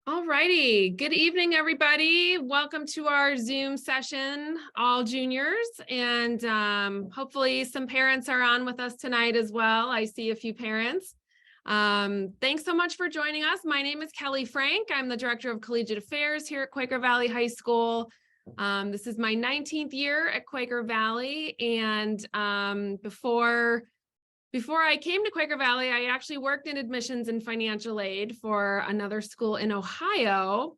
All righty. Good evening, everybody. Welcome to our Zoom session, all juniors, and hopefully some parents are on with us tonight as well. I see a few parents. Thanks so much for joining us. My name is Kelly Frank. I'm the Director of Collegiate Affairs here at Quaker Valley High School. This is my 19th year at Quaker Valley, and before I came to Quaker Valley, I actually worked in admissions and financial aid for another school in Ohio.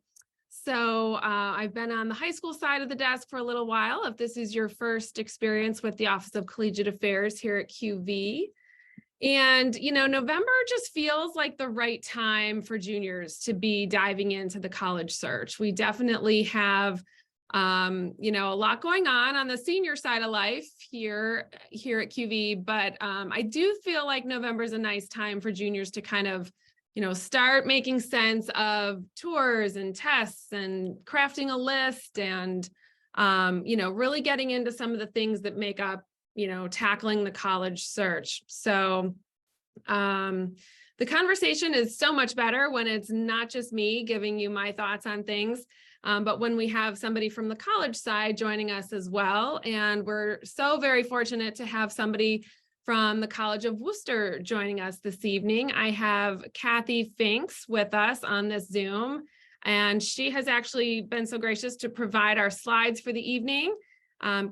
So I've been on the high school side of the desk for a little while. If this is your first experience with the Office of Collegiate Affairs here at QV. And, November just feels like the right time for juniors to be diving into the college search. We definitely have a lot going on the senior side of life here at QV, but I do feel like November is a nice time for juniors to kind of, start making sense of tours and tests and crafting a list and, really getting into some of the things that make up, tackling the college search. So the conversation is so much better when it's not just me giving you my thoughts on things. But when we have somebody from the college side joining us as well, and we're so very fortunate to have somebody from the College of Wooster joining us this evening. I have Kathy Finks with us on this Zoom, and she has actually been so gracious to provide our slides for the evening.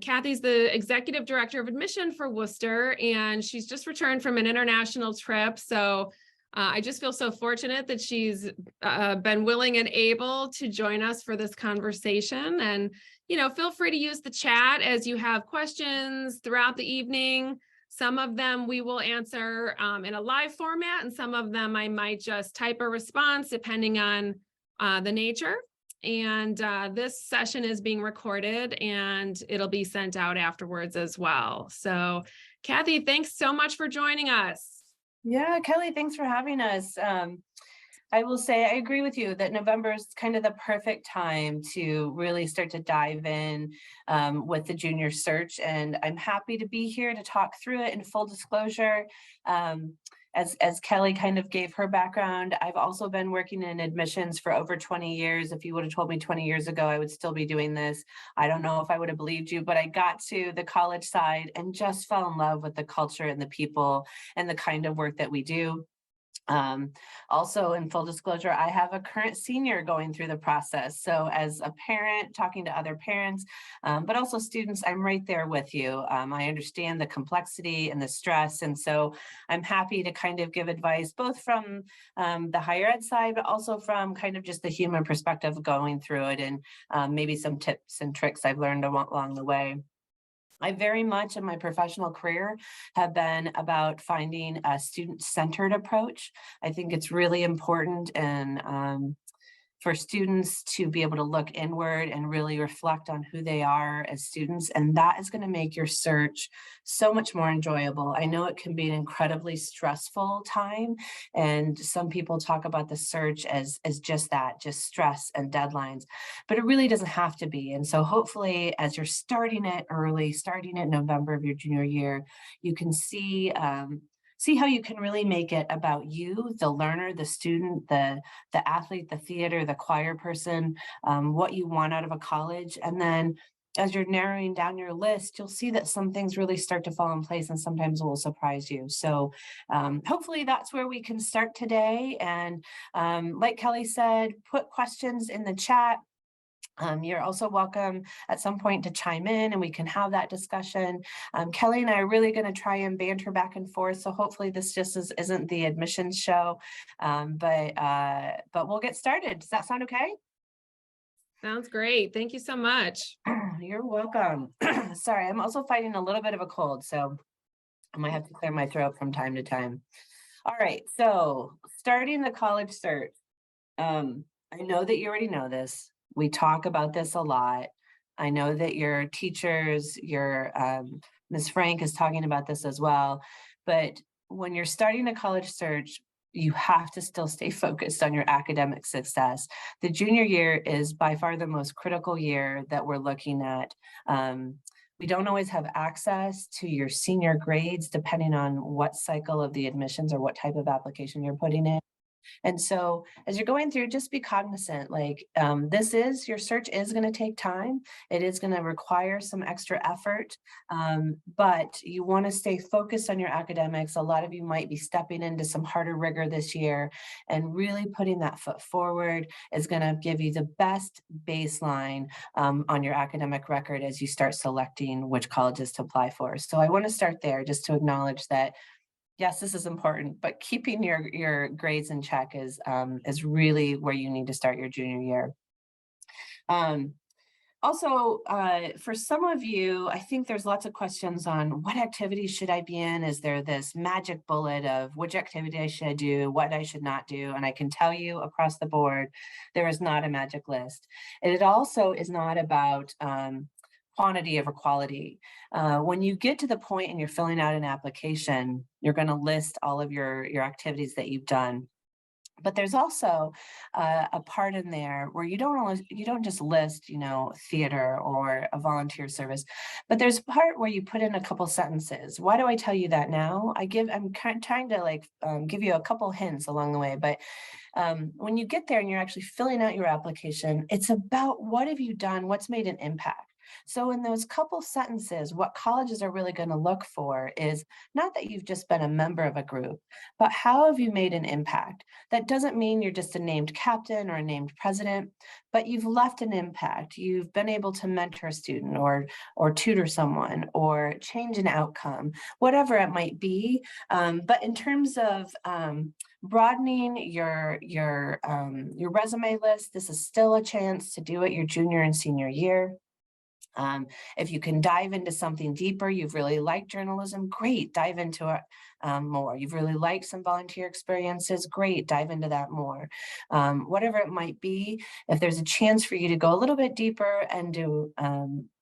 Kathy's the Executive Director of Admission for Wooster, and she's just returned from an international trip. So I just feel so fortunate that she's been willing and able to join us for this conversation. And, feel free to use the chat as you have questions throughout the evening. Some of them we will answer in a live format, and some of them I might just type a response depending on the nature. And this session is being recorded and it'll be sent out afterwards as well. So, Kathy, thanks so much for joining us. Yeah, Kelly, thanks for having us. I will say I agree with you that November is kind of the perfect time to really start to dive in with the junior search. And I'm happy to be here to talk through it in full disclosure. As Kelly kind of gave her background, I've also been working in admissions for over 20 years. If you would have told me 20 years ago, I would still be doing this. I don't know if I would have believed you, but I got to the college side and just fell in love with the culture and the people and the kind of work that we do. Also, in full disclosure, I have a current senior going through the process. So as a parent talking to other parents, but also students, I'm right there with you. I understand the complexity and the stress. And so I'm happy to kind of give advice, both from the higher ed side, but also from kind of just the human perspective of going through it and maybe some tips and tricks I've learned along the way. I very much in my professional career have been about finding a student-centered approach. I think it's really important and for students to be able to look inward and really reflect on who they are as students. And that is going to make your search so much more enjoyable. I know it can be an incredibly stressful time. And some people talk about the search as just that, just stress and deadlines, but it really doesn't have to be. And so hopefully as you're starting it early, starting in November of your junior year, you can see how you can really make it about you, the learner, the student, the athlete, the theater, the choir person, what you want out of a college. And then as you're narrowing down your list, you'll see that some things really start to fall in place and sometimes it will surprise you. So hopefully that's where we can start today. And like Kelly said, put questions in the chat. You're also welcome at some point to chime in and we can have that discussion. Kelly and I are really going to try and banter back and forth. So hopefully this just isn't the admissions show, but we'll get started. Does that sound okay? Sounds great. Thank you so much. You're welcome. Sorry, I'm also fighting a little bit of a cold, so I might have to clear my throat from time to time. All right, so starting the college search. I know that you already know this. We talk about this a lot. I know that your teachers, Ms. Frank is talking about this as well, but when you're starting a college search, you have to still stay focused on your academic success. The junior year is by far the most critical year that we're looking at. We don't always have access to your senior grades, depending on what cycle of the admissions or what type of application you're putting in. And so as you're going through, just be cognizant, like your search is going to take time. It is going to require some extra effort, but you want to stay focused on your academics. A lot of you might be stepping into some harder rigor this year, and really putting that foot forward is going to give you the best baseline on your academic record as you start selecting which colleges to apply for. So I want to start there just to acknowledge that yes, this is important, but keeping your grades in check is really where you need to start your junior year. Um, Also, for some of you, I think there's lots of questions on what activities should I be in? Is there this magic bullet of which activity I should do, what I should not do? And I can tell you across the board, there is not a magic list. And it also is not about quantity over quality. When you get to the point and you're filling out an application, you're going to list all of your activities that you've done. But there's also a part in there where you don't just list, theater or a volunteer service, but there's a part where you put in a couple sentences. Why do I tell you that now? Trying to give you a couple hints along the way, but when you get there and you're actually filling out your application, it's about what have you done, what's made an impact. So in those couple sentences, what colleges are really going to look for is not that you've just been a member of a group, but how have you made an impact? That doesn't mean you're just a named captain or a named president, but you've left an impact. You've been able to mentor a student or tutor someone or change an outcome, whatever it might be. But in terms of broadening your resume list, this is still a chance to do it your junior and senior year. If you can dive into something deeper, you've really liked journalism, great, dive into it more. You've really liked some volunteer experiences, great, dive into that more. Whatever it might be, if there's a chance for you to go a little bit deeper and do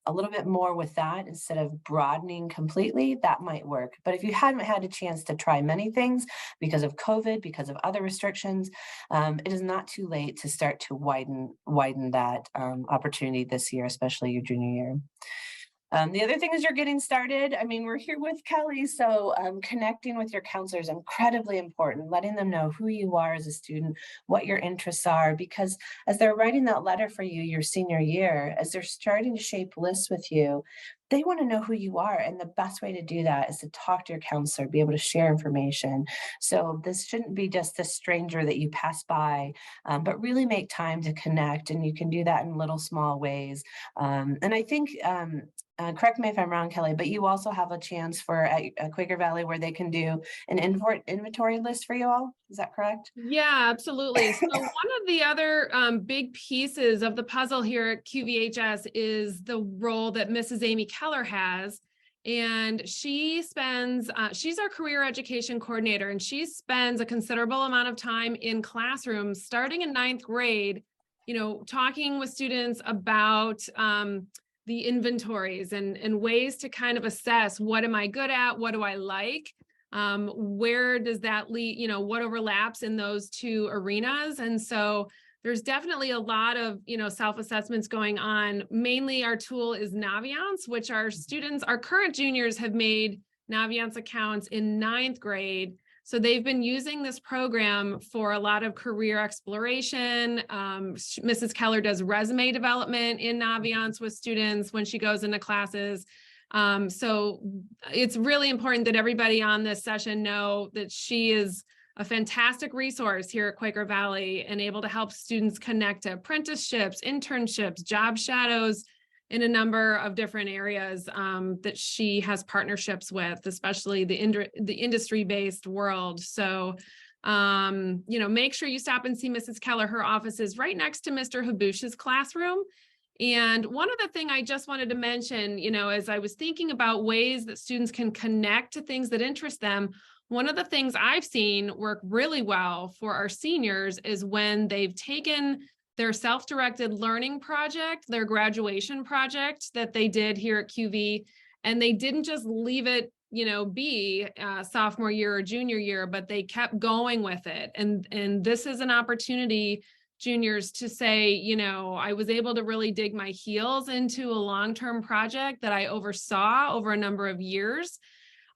a little bit more with that instead of broadening completely, that might work. But if you hadn't had a chance to try many things because of COVID, because of other restrictions, it is not too late to start to widen that opportunity this year, especially your junior year. The other thing is you're getting started. I mean, we're here with Kelly, so connecting with your counselors is incredibly important, letting them know who you are as a student, what your interests are, because as they're writing that letter for you your senior year, as they're starting to shape lists with you, they want to know who you are. And the best way to do that is to talk to your counselor, be able to share information. So this shouldn't be just a stranger that you pass by, but really make time to connect. And you can do that in little small ways. And I think correct me if I'm wrong, Kelly, but you also have a chance for at Quaker Valley where they can do an inventory list for you all. Is that correct? Yeah, absolutely. So one of the other big pieces of the puzzle here at QVHS is the role that Mrs. Amy Keller has. And she spends, she's our career education coordinator, and she spends a considerable amount of time in classrooms starting in 9th grade, talking with students about the inventories and ways to kind of assess what am I good at, what do I like, where does that lead, what overlaps in those two arenas. And so there's definitely a lot of, self-assessments going on. Mainly our tool is Naviance, which our current juniors have made Naviance accounts in 9th grade. So they've been using this program for a lot of career exploration. Mrs. Keller does resume development in Naviance with students when she goes into classes. So it's really important that everybody on this session know that she is a fantastic resource here at Quaker Valley and able to help students connect to apprenticeships, internships, job shadows, in a number of different areas that she has partnerships with, especially the industry-based world. So, make sure you stop and see Mrs. Keller. Her office is right next to Mr. Habush's classroom. And one other thing I just wanted to mention, as I was thinking about ways that students can connect to things that interest them, one of the things I've seen work really well for our seniors is when they've taken their self-directed learning project, their graduation project that they did here at QV, and they didn't just leave it, be sophomore year or junior year, but they kept going with it. And this is an opportunity, juniors, to say, I was able to really dig my heels into a long-term project that I oversaw over a number of years.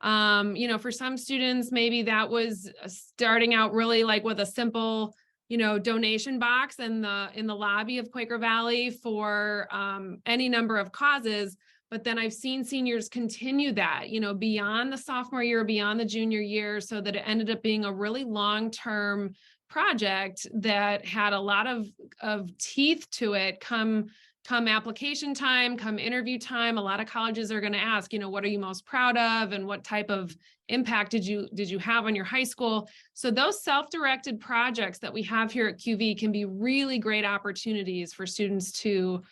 For some students, maybe that was starting out really like with a simple, donation box in the lobby of Quaker Valley for any number of causes. But then I've seen seniors continue that, beyond the sophomore year, beyond the junior year, so that it ended up being a really long-term project that had a lot of teeth to it come application time, come interview time. A lot of colleges are going to ask, what are you most proud of and what type of impact did you have on your high school? So those self-directed projects that we have here at QV can be really great opportunities for students to,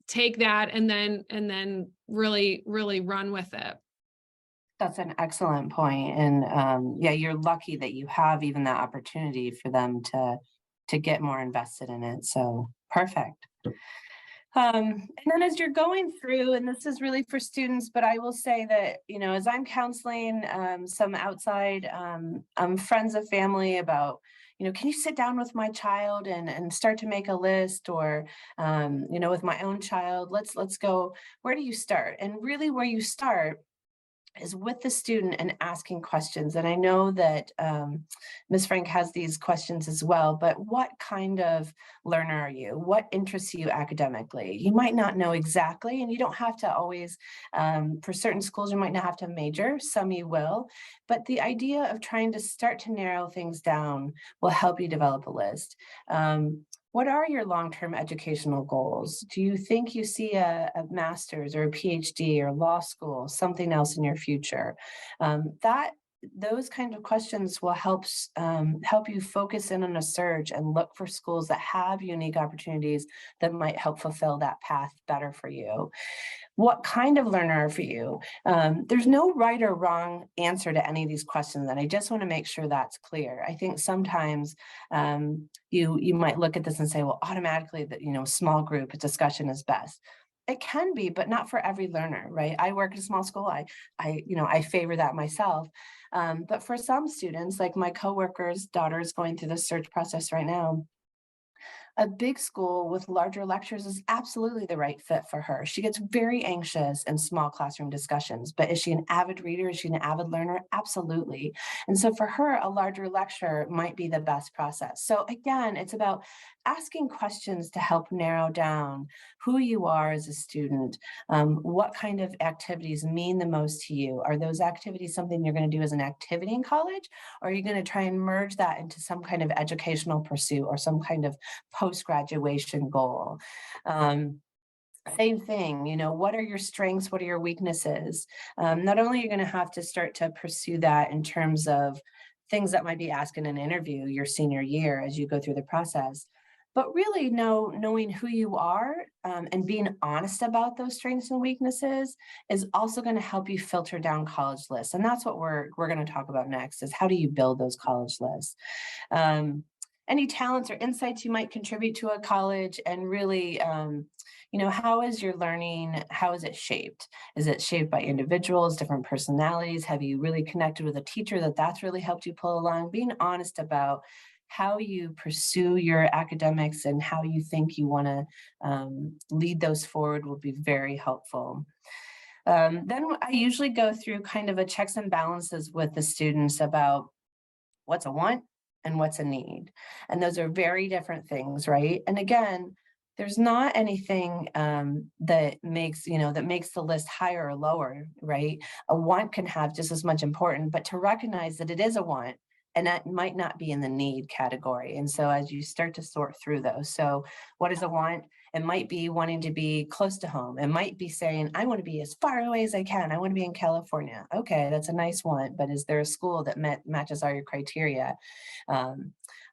take that and then really, really run with it. That's an excellent point. And yeah, you're lucky that you have even that opportunity for them to get more invested in it. So perfect. And then as you're going through, and this is really for students, but I will say that, as I'm counseling some outside friends of family about, can you sit down with my child and start to make a list, or, with my own child, let's go, where do you start? And really where you start is with the student and asking questions. And I know that Ms. Frank has these questions as well, but what kind of learner are you? What interests you academically? You might not know exactly, and you don't have to always, for certain schools, you might not have to major, some you will, but the idea of trying to start to narrow things down will help you develop a list. What are your long-term educational goals? Do you think you see a master's or a PhD or law school, something else in your future? Those kind of questions will help you focus in on a search and look for schools that have unique opportunities that might help fulfill that path better for you. What kind of learner for you? There's no right or wrong answer to any of these questions, and I just want to make sure that's clear. I think sometimes you might look at this and say, well, automatically that small group discussion is best. It can be, but not for every learner, right? I work at a small school. I favor that myself. But for some students, like my coworker's daughter is going through the search process right now, a big school with larger lectures is absolutely the right fit for her. She gets very anxious in small classroom discussions, but is she an avid reader? Is she an avid learner? Absolutely. And so for her, a larger lecture might be the best process. So again, it's about asking questions to help narrow down who you are as a student, what kind of activities mean the most to you. Are those activities something you're going to do as an activity in college, or are you going to try and merge that into some kind of educational pursuit or some kind of post-graduation goal? Same thing, what are your strengths? What are your weaknesses? Not only are you going to have to start to pursue that in terms of things that might be asked in an interview your senior year as you go through the process, but really knowing who you are and being honest about those strengths and weaknesses is also going to help you filter down college lists. And that's what we're going to talk about next, is how do you build those college lists? Any talents or insights you might contribute to a college, and really, how is your learning, how is it shaped? Is it shaped by individuals, different personalities? Have you really connected with a teacher that's really helped you pull along? Being honest about how you pursue your academics and how you think you want to lead those forward will be very helpful. Then I usually go through kind of a checks and balances with the students about what's a want and what's a need. And those are very different things, right? And again, there's not anything that makes the list higher or lower, right? A want can have just as much importance, but to recognize that it is a want and that might not be in the need category. And so as you start to sort through those, so what is a want? It might be wanting to be close to home. It might be saying, I want to be as far away as I can. I want to be in California. Okay, that's a nice want, but is there a school that matches all your criteria?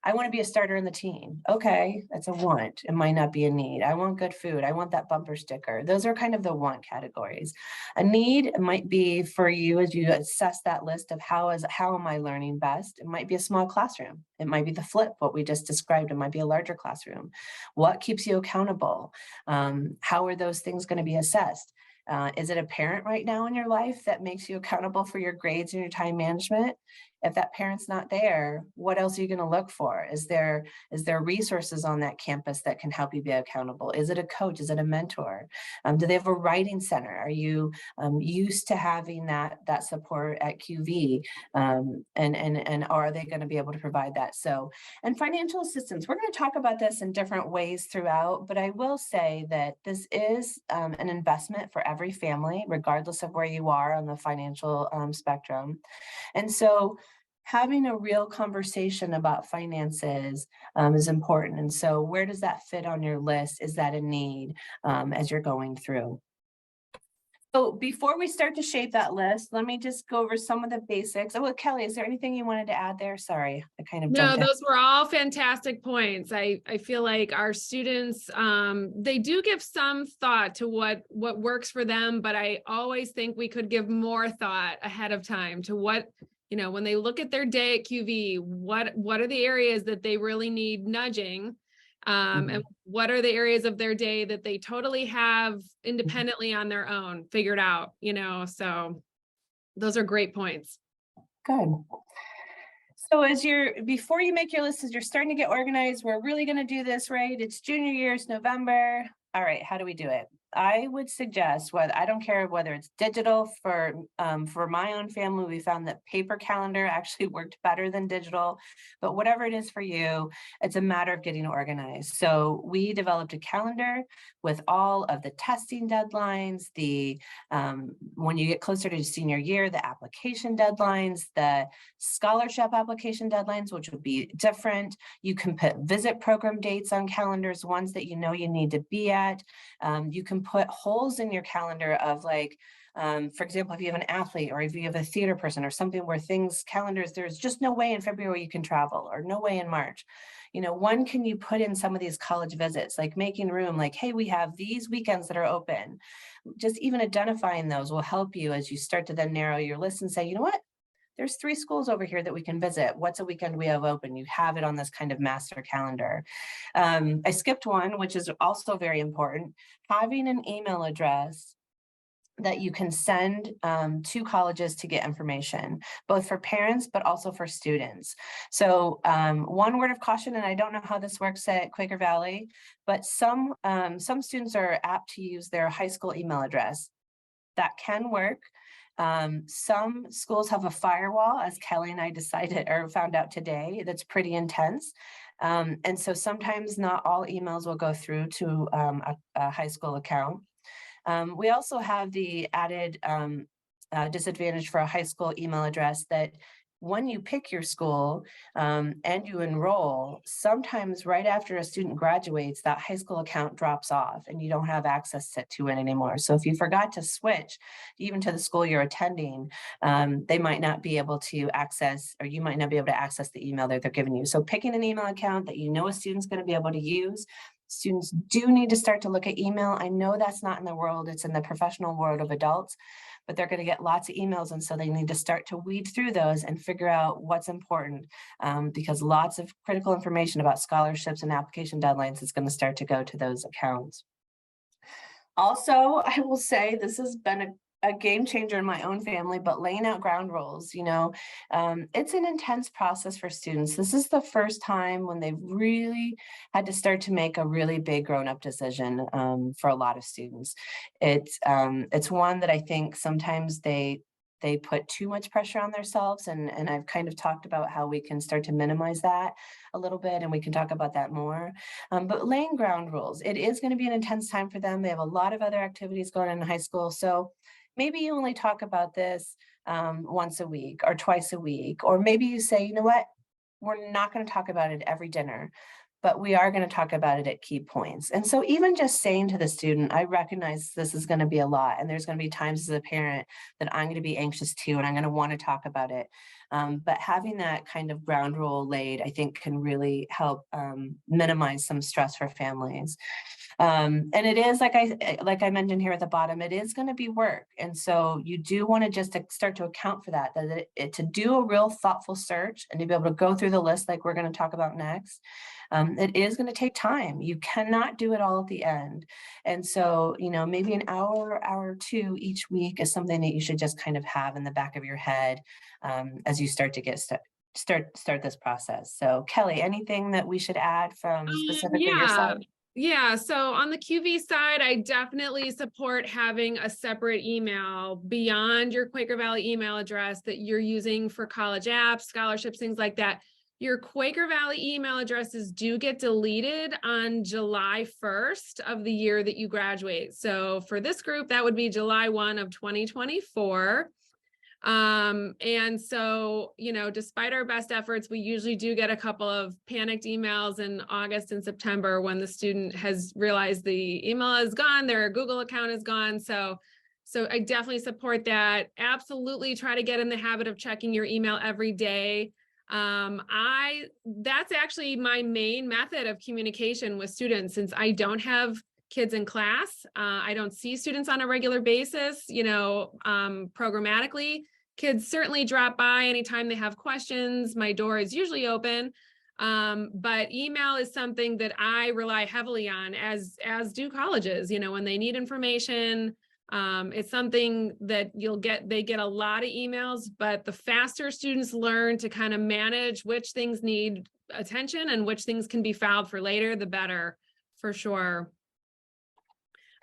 I want to be a starter in the team. Okay, that's a want. It might not be a need. I want good food. I want that bumper sticker. Those are kind of the want categories. A need might be for you as you assess that list of how am I learning best? It might be a small classroom. It might be the flip, what we just described. It might be a larger classroom. What keeps you accountable? How are those things going to be assessed? Is it a parent right now in your life that makes you accountable for your grades and your time management? If that parent's not there, what else are you going to look for? Is there resources on that campus that can help you be accountable? Is it a coach? Is it a mentor? Do they have a writing center? Are you used to having that support at QV? And are they going to be able to provide that? So, and financial assistance, we're going to talk about this in different ways throughout, but I will say that this is an investment for every family, regardless of where you are on the financial spectrum. And so having a real conversation about finances is important. And so where does that fit on your list? Is that a need as you're going through? So before we start to shape that list, let me just go over some of the basics. Oh, well, Kelly, is there anything you wanted to add there? Sorry, I kind of No, jumped in. those were all fantastic points. I feel like our students, they do give some thought to what works for them, but I always think we could give more thought ahead of time to what, when they look at their day at QV, what are the areas that they really need nudging? And what are the areas of their day that they totally have independently on their own figured out, so those are great points. Good. So before you make your list, as you're starting to get organized, we're really going to do this, right? It's junior year, it's November. All right, how do we do it? I would suggest, I don't care whether it's digital. For my own family, we found that paper calendar actually worked better than digital, but whatever it is for you, it's a matter of getting organized. So we developed a calendar with all of the testing deadlines, when you get closer to senior year, the application deadlines, the scholarship application deadlines, which would be different. You can put visit program dates on calendars, ones that you need to be at. You can put holes in your calendar of for example, if you have an athlete or if you have a theater person or something where calendars, there's just no way in February you can travel or no way in March. When can you put in some of these college visits, like making room, like, hey, we have these weekends that are open. Just even identifying those will help you as you start to then narrow your list and say, you know what? There's 3 schools over here that we can visit. What's a weekend we have open? You have it on this kind of master calendar. I skipped one, which is also very important. Having an email address that you can send to colleges to get information, both for parents, but also for students. So one word of caution, and I don't know how this works at Quaker Valley, but some students are apt to use their high school email address. That can work. Some schools have a firewall, as Kelly and I found out today, that's pretty intense. And so sometimes not all emails will go through to a high school account. We also have the added disadvantage for a high school email address that when you pick your school and you enroll, sometimes right after a student graduates, that high school account drops off and you don't have access to it anymore. So if you forgot to switch even to the school you're attending, they might not be able to access, or you might not be able to access the email that they're giving you. So picking an email account that a student's going to be able to use. Students do need to start to look at email. I know that's not in the world, it's in the professional world of adults, but they're going to get lots of emails. And so they need to start to weed through those and figure out what's important because lots of critical information about scholarships and application deadlines is going to start to go to those accounts. Also, I will say this has been a game changer in my own family, but laying out ground rules, it's an intense process for students. This is the first time when they've really had to start to make a really big grown-up decision for a lot of students. It's one that I think sometimes they put too much pressure on themselves, and I've kind of talked about how we can start to minimize that a little bit, and we can talk about that more. But laying ground rules, it is going to be an intense time for them. They have a lot of other activities going on in high school, so maybe you only talk about this once a week or twice a week, or maybe you say, you know what, we're not going to talk about it every dinner, but we are going to talk about it at key points. And so even just saying to the student, I recognize this is going to be a lot, and there's going to be times as a parent that I'm going to be anxious too, and I'm going to want to talk about it. But having that kind of ground rule laid, I think, can really help minimize some stress for families. And it is like I mentioned here at the bottom, it is going to be work. And so you do want to just start to account for that, to do a real thoughtful search and to be able to go through the list like we're going to talk about next. It is going to take time. You cannot do it all at the end. And so, maybe an hour or two each week is something that you should just kind of have in the back of your head as you start to start this process. So Kelly, anything that we should add from specifically your side? Yeah. So on the QV side, I definitely support having a separate email beyond your Quaker Valley email address that you're using for college apps, scholarships, things like that. Your Quaker Valley email addresses do get deleted on July 1st of the year that you graduate. So for this group, that would be July 1 of 2024. And so, despite our best efforts, we usually do get a couple of panicked emails in August and September when the student has realized the email is gone, their Google account is gone. So I definitely support that. Absolutely try to get in the habit of checking your email every day. That's actually my main method of communication with students, since I don't have kids in class. I don't see students on a regular basis, programmatically. Kids certainly drop by anytime they have questions. My door is usually open. But email is something that I rely heavily on, as do colleges, when they need information. It's something that they get a lot of emails, but the faster students learn to kind of manage which things need attention and which things can be filed for later, the better, for sure.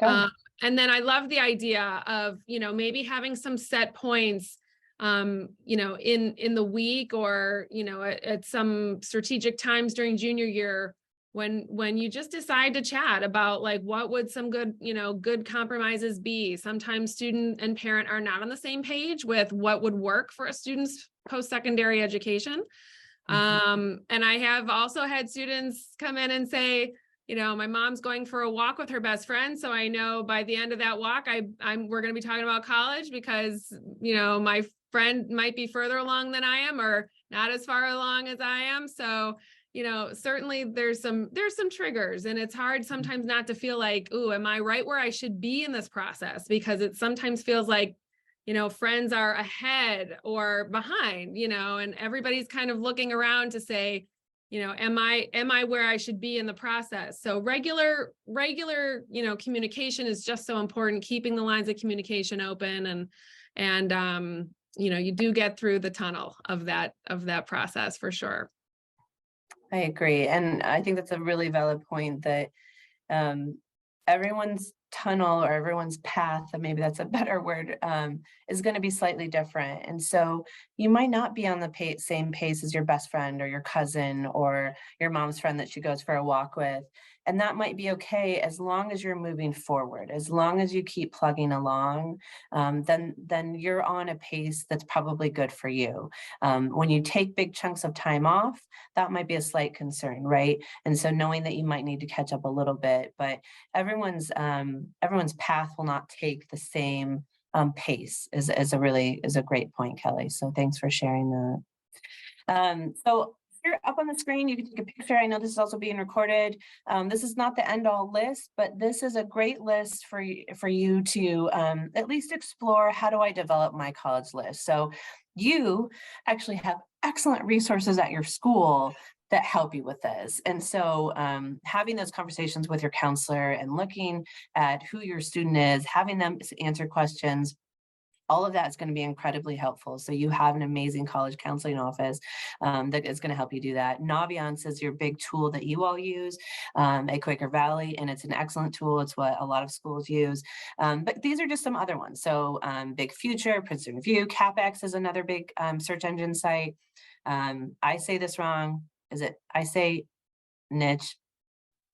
And then I love the idea of, maybe having some set points, in the week, or, at some strategic times during junior year, when you just decide to chat about, like, what would some good compromises be. Sometimes student and parent are not on the same page with what would work for a student's post-secondary education. And I have also had students come in and say, my mom's going for a walk with her best friend, so I know by the end of that walk, we're going to be talking about college, because, my friend might be further along than I am, or not as far along as I am. So, certainly there's some triggers, and it's hard sometimes not to feel like, ooh, am I right where I should be in this process? Because it sometimes feels like, friends are ahead or behind, and everybody's kind of looking around to say, am I where I should be in the process? So regular, communication is just so important, keeping the lines of communication open, and you do get through the tunnel of that process, for sure. I agree. And I think that's a really valid point, that everyone's tunnel, or everyone's path, and maybe that's a better word, is going to be slightly different. And so you might not be on the same pace as your best friend, or your cousin, or your mom's friend that she goes for a walk with. And that might be okay, as long as you're moving forward, as long as you keep plugging along, then you're on a pace that's probably good for you. When you take big chunks of time off, that might be a slight concern, right? And so knowing that you might need to catch up a little bit, but everyone's path will not take the same pace, is a great point, Kelly. So thanks for sharing that. So here up on the screen, you can take a picture. I know this is also being recorded. This is not the end-all list, but this is a great list for you to at least explore, how do I develop my college list? So you actually have excellent resources at your school that help you with this. And so having those conversations with your counselor and looking at who your student is, having them answer questions, all of that is going to be incredibly helpful. So you have an amazing college counseling office that is going to help you do that. Naviance is your big tool that you all use at Quaker Valley, and it's an excellent tool. It's what a lot of schools use. But these are just some other ones. So Big Future, Princeton Review, CapX is another big search engine site. I say this wrong. I say niche,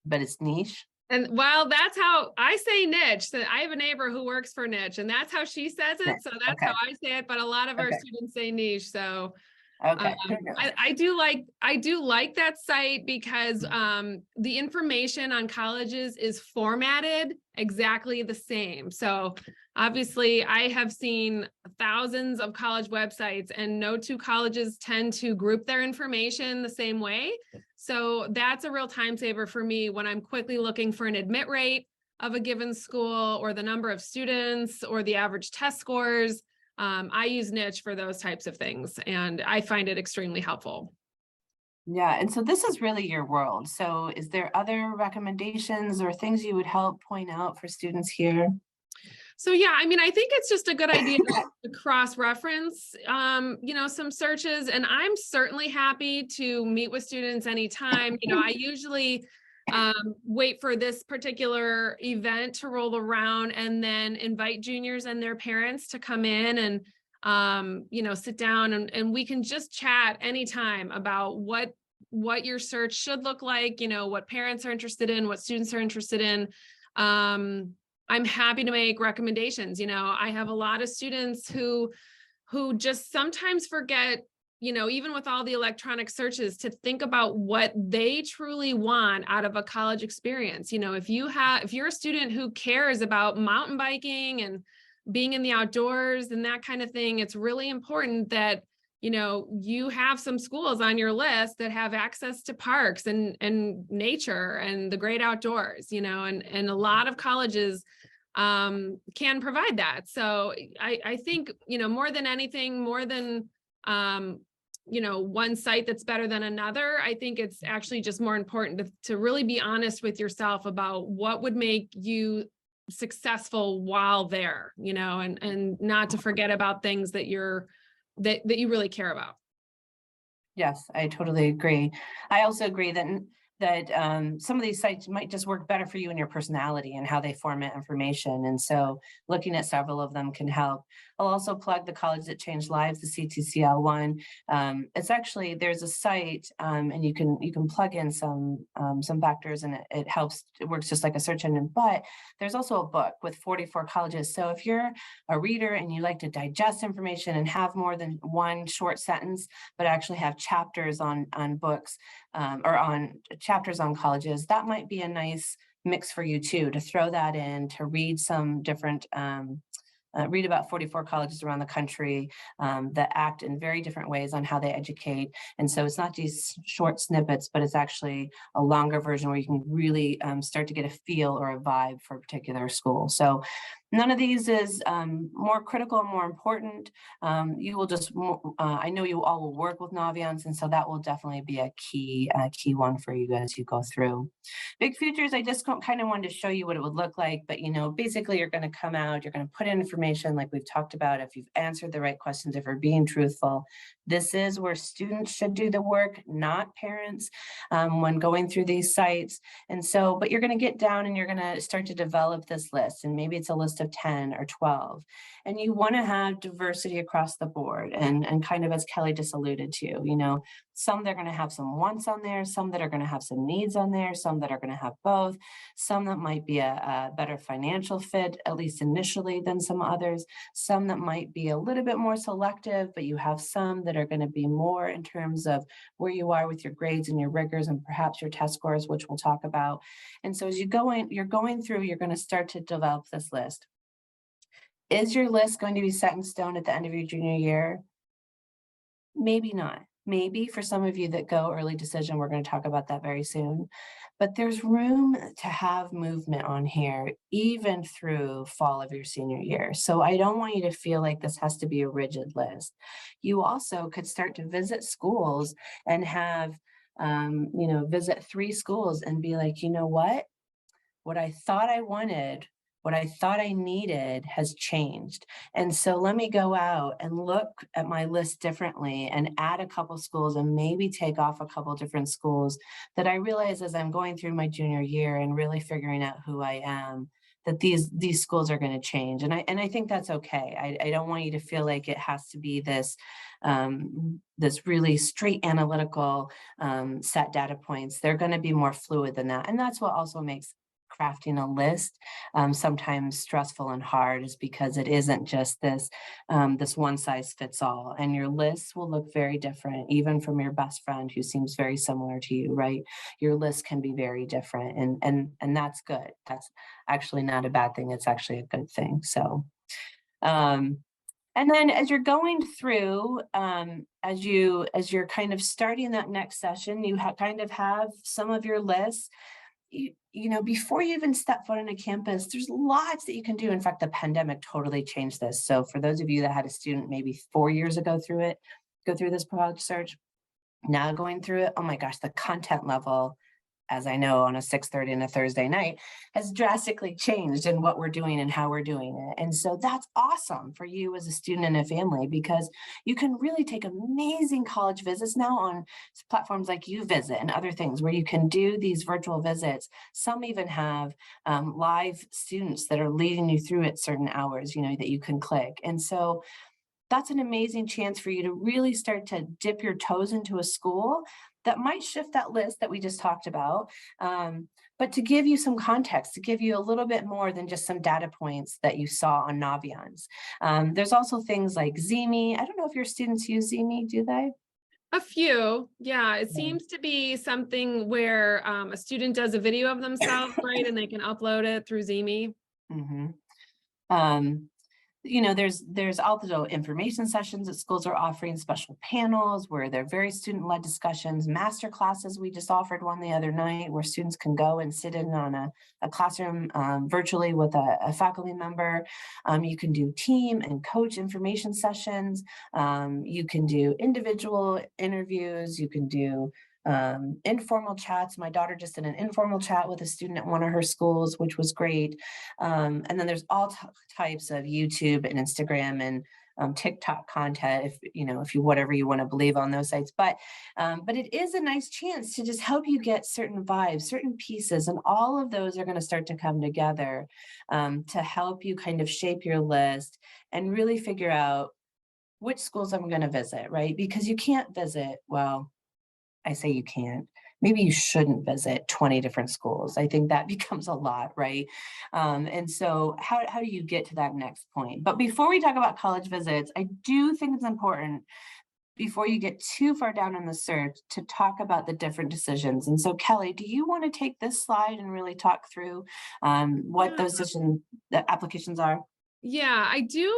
but it's niche. And well, that's how I say niche. So I have a neighbor who works for niche, and that's how she says it. So that's how I say it. But a lot of our students say niche. So I do like that site, because the information on colleges is formatted exactly the same. So obviously I have seen thousands of college websites, and no two colleges tend to group their information the same way. So that's a real time saver for me when I'm quickly looking for an admit rate of a given school or the number of students or the average test scores. I use Niche for those types of things, and I find it extremely helpful. Yeah, and so this is really your world. So is there other recommendations or things you would help point out for students here? So yeah, I mean, I think it's just a good idea to cross-reference, some searches, and I'm certainly happy to meet with students anytime. I usually wait for this particular event to roll around and then invite juniors and their parents to come in and sit down and we can just chat anytime about what your search should look like, what parents are interested in, what students are interested in. I'm happy to make recommendations. I have a lot of students who just sometimes forget, even with all the electronic searches, to think about what they truly want out of a college experience. If you're a student who cares about mountain biking and being in the outdoors and that kind of thing, it's really important that you have some schools on your list that have access to parks and nature and the great outdoors, and a lot of colleges can provide that. So I think, more than anything, more than, one site that's better than another, I think it's actually just more important to really be honest with yourself about what would make you successful while there, and not to forget about things that you really care about. Yes, I totally agree. I also agree that some of these sites might just work better for you and your personality and how they format information. And so looking at several of them can help. I'll also plug the College That Changed Lives, the CTCL one. It's actually, there's a site and you can plug in some factors and it helps. It works just like a search engine, but there's also a book with 44 colleges. So if you're a reader and you like to digest information and have more than one short sentence, but actually have chapters on books or on chapters on colleges, that might be a nice mix for you too, to throw that in, to read some different read about 44 colleges around the country that act in very different ways on how they educate. And so it's not these short snippets, but it's actually a longer version where you can really start to get a feel or a vibe for a particular school. So none of these is more critical and more important. You will just, I know you all will work with Naviance, and so that will definitely be a key one for you as you go through. Big Futures, I just kind of wanted to show you what it would look like, but basically you're going to come out, you're going to put in information like we've talked about. If you've answered the right questions, if you're being truthful, this is where students should do the work, not parents, when going through these sites. And so, but you're going to get down and you're going to start to develop this list, and maybe it's a list of 10 or 12. And you want to have diversity across the board. And kind of as Kelly just alluded to, some that are going to have some wants on there, some that are going to have some needs on there, some that are going to have both, some that might be a better financial fit, at least initially, than some others, some that might be a little bit more selective, but you have some that are going to be more in terms of where you are with your grades and your rigors and perhaps your test scores, which we'll talk about. And so as you're going through, you're going to start to develop this list. Is your list going to be set in stone at the end of your junior year? Maybe not. Maybe for some of you that go early decision, we're going to talk about that very soon. But there's room to have movement on here, even through fall of your senior year. So I don't want you to feel like this has to be a rigid list. You also could start to visit schools and have, visit 3 schools and be like, what I thought I wanted, what I thought I needed has changed. And so let me go out and look at my list differently and add a couple schools and maybe take off a couple different schools that I realize as I'm going through my junior year and really figuring out who I am, that these schools are going to change. And I think that's okay. I don't want you to feel like it has to be this this really straight analytical set data points. They're going to be more fluid than that. And that's what also makes crafting a list sometimes stressful and hard, is because it isn't just this this one size fits all, and your lists will look very different even from your best friend who seems very similar to you, right? Your list can be very different, and that's good. That's actually not a bad thing. It's actually a good thing. So And then as you're going through, as you're kind of starting that next session, you kind of have some of your lists. Before you even step foot on a campus, there's lots that you can do. In fact, the pandemic totally changed this. So for those of you that had a student maybe 4 years ago go through this product search, now going through it, oh my gosh, the content level, as I know on a 6:30 on a Thursday night, has drastically changed in what we're doing and how we're doing it. And so that's awesome for you as a student and a family, because you can really take amazing college visits now on platforms like YouVisit and other things where you can do these virtual visits. Some even have live students that are leading you through at certain hours, that you can click. And so that's an amazing chance for you to really start to dip your toes into a school that might shift that list that we just talked about, but to give you some context, to give you a little bit more than just some data points that you saw on Naviance. There's also things like Zemi. I don't know if your students use Zemi, do they? A few, yeah. It seems to be something where a student does a video of themselves, right, and they can upload it through Zemi. Mm-hmm. Um, there's also information sessions that schools are offering, special panels where they're very student-led discussions, master classes. We just offered one the other night where students can go and sit in on a classroom virtually with a faculty member. You can do team and coach information sessions. You can do individual interviews. You can do informal chats. My daughter just did an informal chat with a student at one of her schools, which was great. And then there's all types of YouTube and Instagram and TikTok content, if you whatever you want to believe on those sites. But it is a nice chance to just help you get certain vibes, certain pieces, and all of those are going to start to come together to help you kind of shape your list and really figure out which schools I'm going to visit, right? Because you can't visit, well, I say you can't. Maybe you shouldn't visit 20 different schools. I think that becomes a lot, right? And so how do you get to that next point? But before we talk about college visits, I do think it's important before you get too far down in the search to talk about the different decisions. And so Kelly, do you want to take this slide and really talk through what those the applications are? Yeah, I do,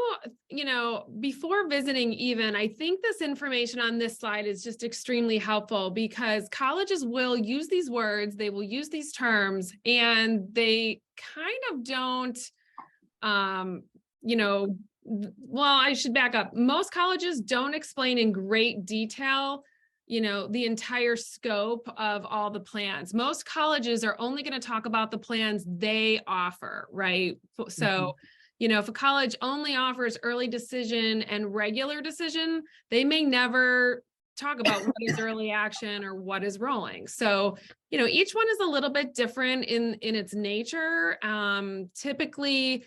before visiting even, I think this information on this slide is just extremely helpful because colleges will use these words, they will use these terms, and they kind of don't, well, I should back up. Most colleges don't explain in great detail, the entire scope of all the plans. Most colleges are only going to talk about the plans they offer, right? So, if a college only offers early decision and regular decision, they may never talk about what is early action or what is rolling. So, each one is a little bit different in its nature. Typically,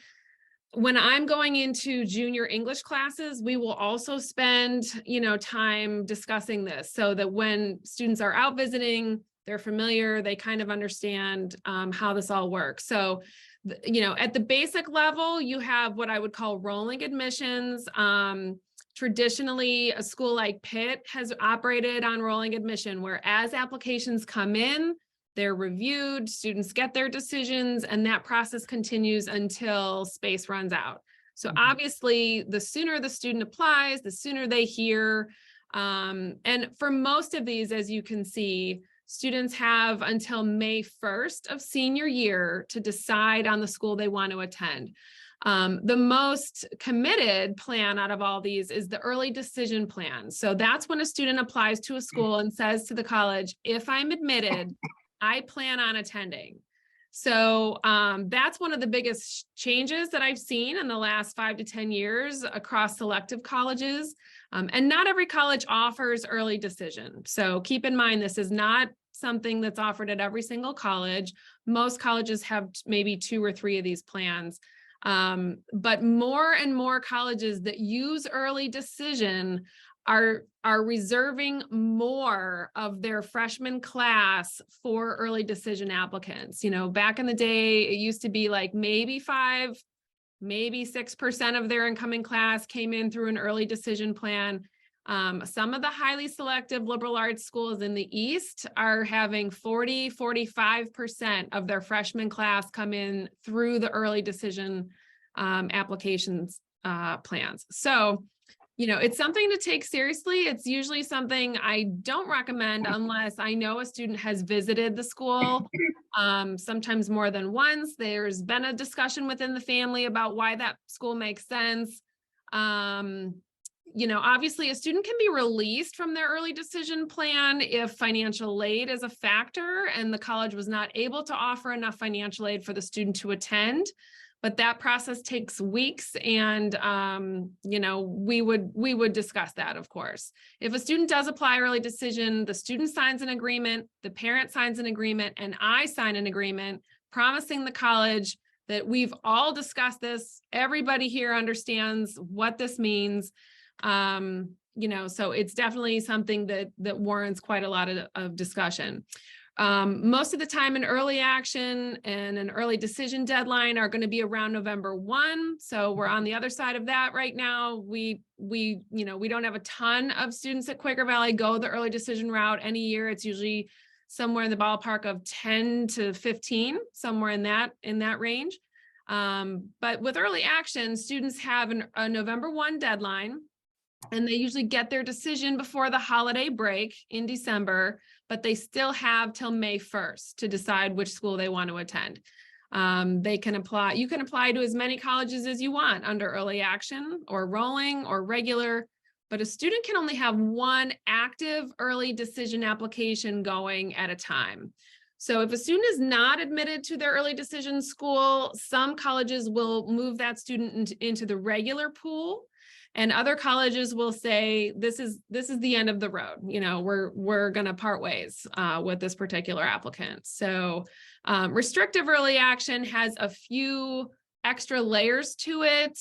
when I'm going into junior English classes, we will also spend, time discussing this so that when students are out visiting, they're familiar, they kind of understand how this all works. So, at the basic level, you have what I would call rolling admissions. Traditionally, a school like Pitt has operated on rolling admission, where as applications come in, they're reviewed, students get their decisions, and that process continues until space runs out. So obviously, the sooner the student applies, the sooner they hear. And for most of these, as you can see, students have until May 1st of senior year to decide on the school they want to attend. The most committed plan out of all these is the early decision plan. So that's when a student applies to a school and says to the college, if I'm admitted, I plan on attending. So that's one of the biggest changes that I've seen in the last 5 to 10 years across selective colleges. And not every college offers early decision. So keep in mind, this is not something that's offered at every single college. Most colleges have maybe 2 or 3 of these plans. But more and more colleges that use early decision are reserving more of their freshman class for early decision applicants. Back in the day, it used to be like maybe 5, maybe 6% of their incoming class came in through an early decision plan. Some of the highly selective liberal arts schools in the East are having 40, 45% of their freshman class come in through the early decision applications plans. So, it's something to take seriously. It's usually something I don't recommend unless I know a student has visited the school, sometimes more than once. There's been a discussion within the family about why that school makes sense. Obviously a student can be released from their early decision plan if financial aid is a factor and the college was not able to offer enough financial aid for the student to attend. But that process takes weeks, and we would discuss that, of course. If a student does apply early decision, the student signs an agreement, the parent signs an agreement, and I sign an agreement promising the college that we've all discussed this. Everybody here understands what this means. So it's definitely something that warrants quite a lot of discussion. Most of the time an early action and an early decision deadline are going to be around November 1. So we're on the other side of that right now. We don't have a ton of students at Quaker Valley go the early decision route any year. It's usually somewhere in the ballpark of 10 to 15, somewhere in that range. But with early action, students have a November 1 deadline, and they usually get their decision before the holiday break in December, but they still have till May 1st to decide which school they want to attend. You can apply to as many colleges as you want under early action or rolling or regular, but a student can only have one active early decision application going at a time. So if a student is not admitted to their early decision school, some colleges will move that student into the regular pool. And other colleges will say, this is the end of the road. We're going to part ways with this particular applicant. So restrictive early action has a few extra layers to it.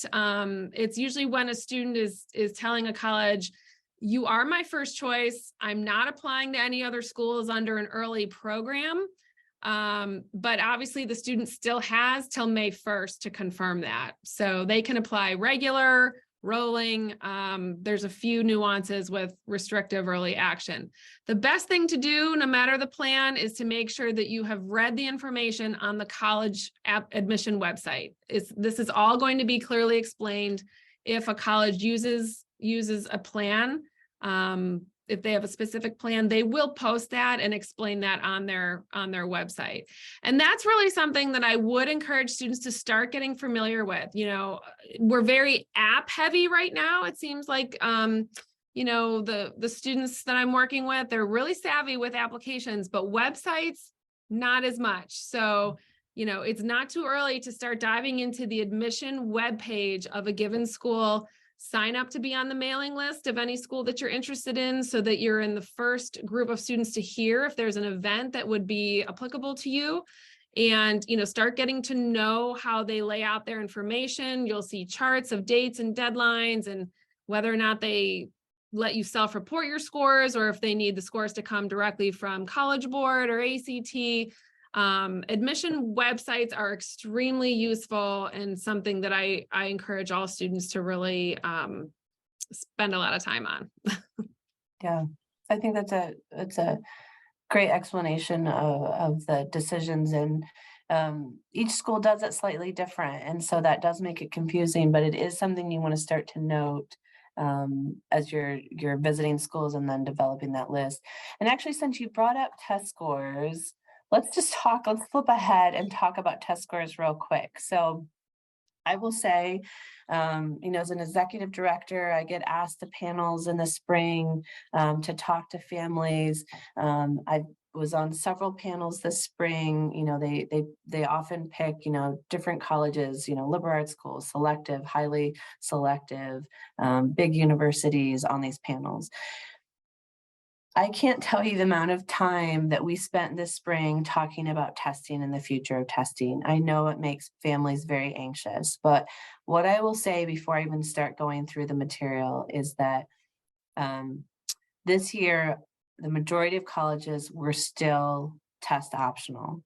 It's usually when a student is telling a college, you are my first choice. I'm not applying to any other schools under an early program. But obviously the student still has till May 1st to confirm that. So they can apply regular, rolling. There's a few nuances with restrictive early action. The best thing to do, no matter the plan, is to make sure that you have read the information on the college admission website. This is all going to be clearly explained if a college uses a plan. If they have a specific plan, they will post that and explain that on their website. And that's really something that I would encourage students to start getting familiar with. We're very app heavy right now. It seems like, the students that I'm working with, they're really savvy with applications, but websites, not as much. So, it's not too early to start diving into the admission webpage of a given school. Sign up to be on the mailing list of any school that you're interested in so that you're in the first group of students to hear if there's an event that would be applicable to you. And, start getting to know how they lay out their information. You'll see charts of dates and deadlines and whether or not they let you self-report your scores or if they need the scores to come directly from College Board or ACT. Admission websites are extremely useful and something that I encourage all students to really spend a lot of time on. Yeah, I think that's a great explanation of the decisions, and each school does it slightly different, and so that does make it confusing, but it is something you want to start to note as you're visiting schools and then developing that list. And actually, since you brought up test scores, let's flip ahead and talk about test scores real quick. So I will say, as an executive director, I get asked to panels in the spring to talk to families. I was on several panels this spring. They often pick, different colleges, liberal arts schools, selective, highly selective, big universities on these panels. I can't tell you the amount of time that we spent this spring talking about testing and the future of testing. I know it makes families very anxious, but what I will say before I even start going through the material is that this year, the majority of colleges were still test optional.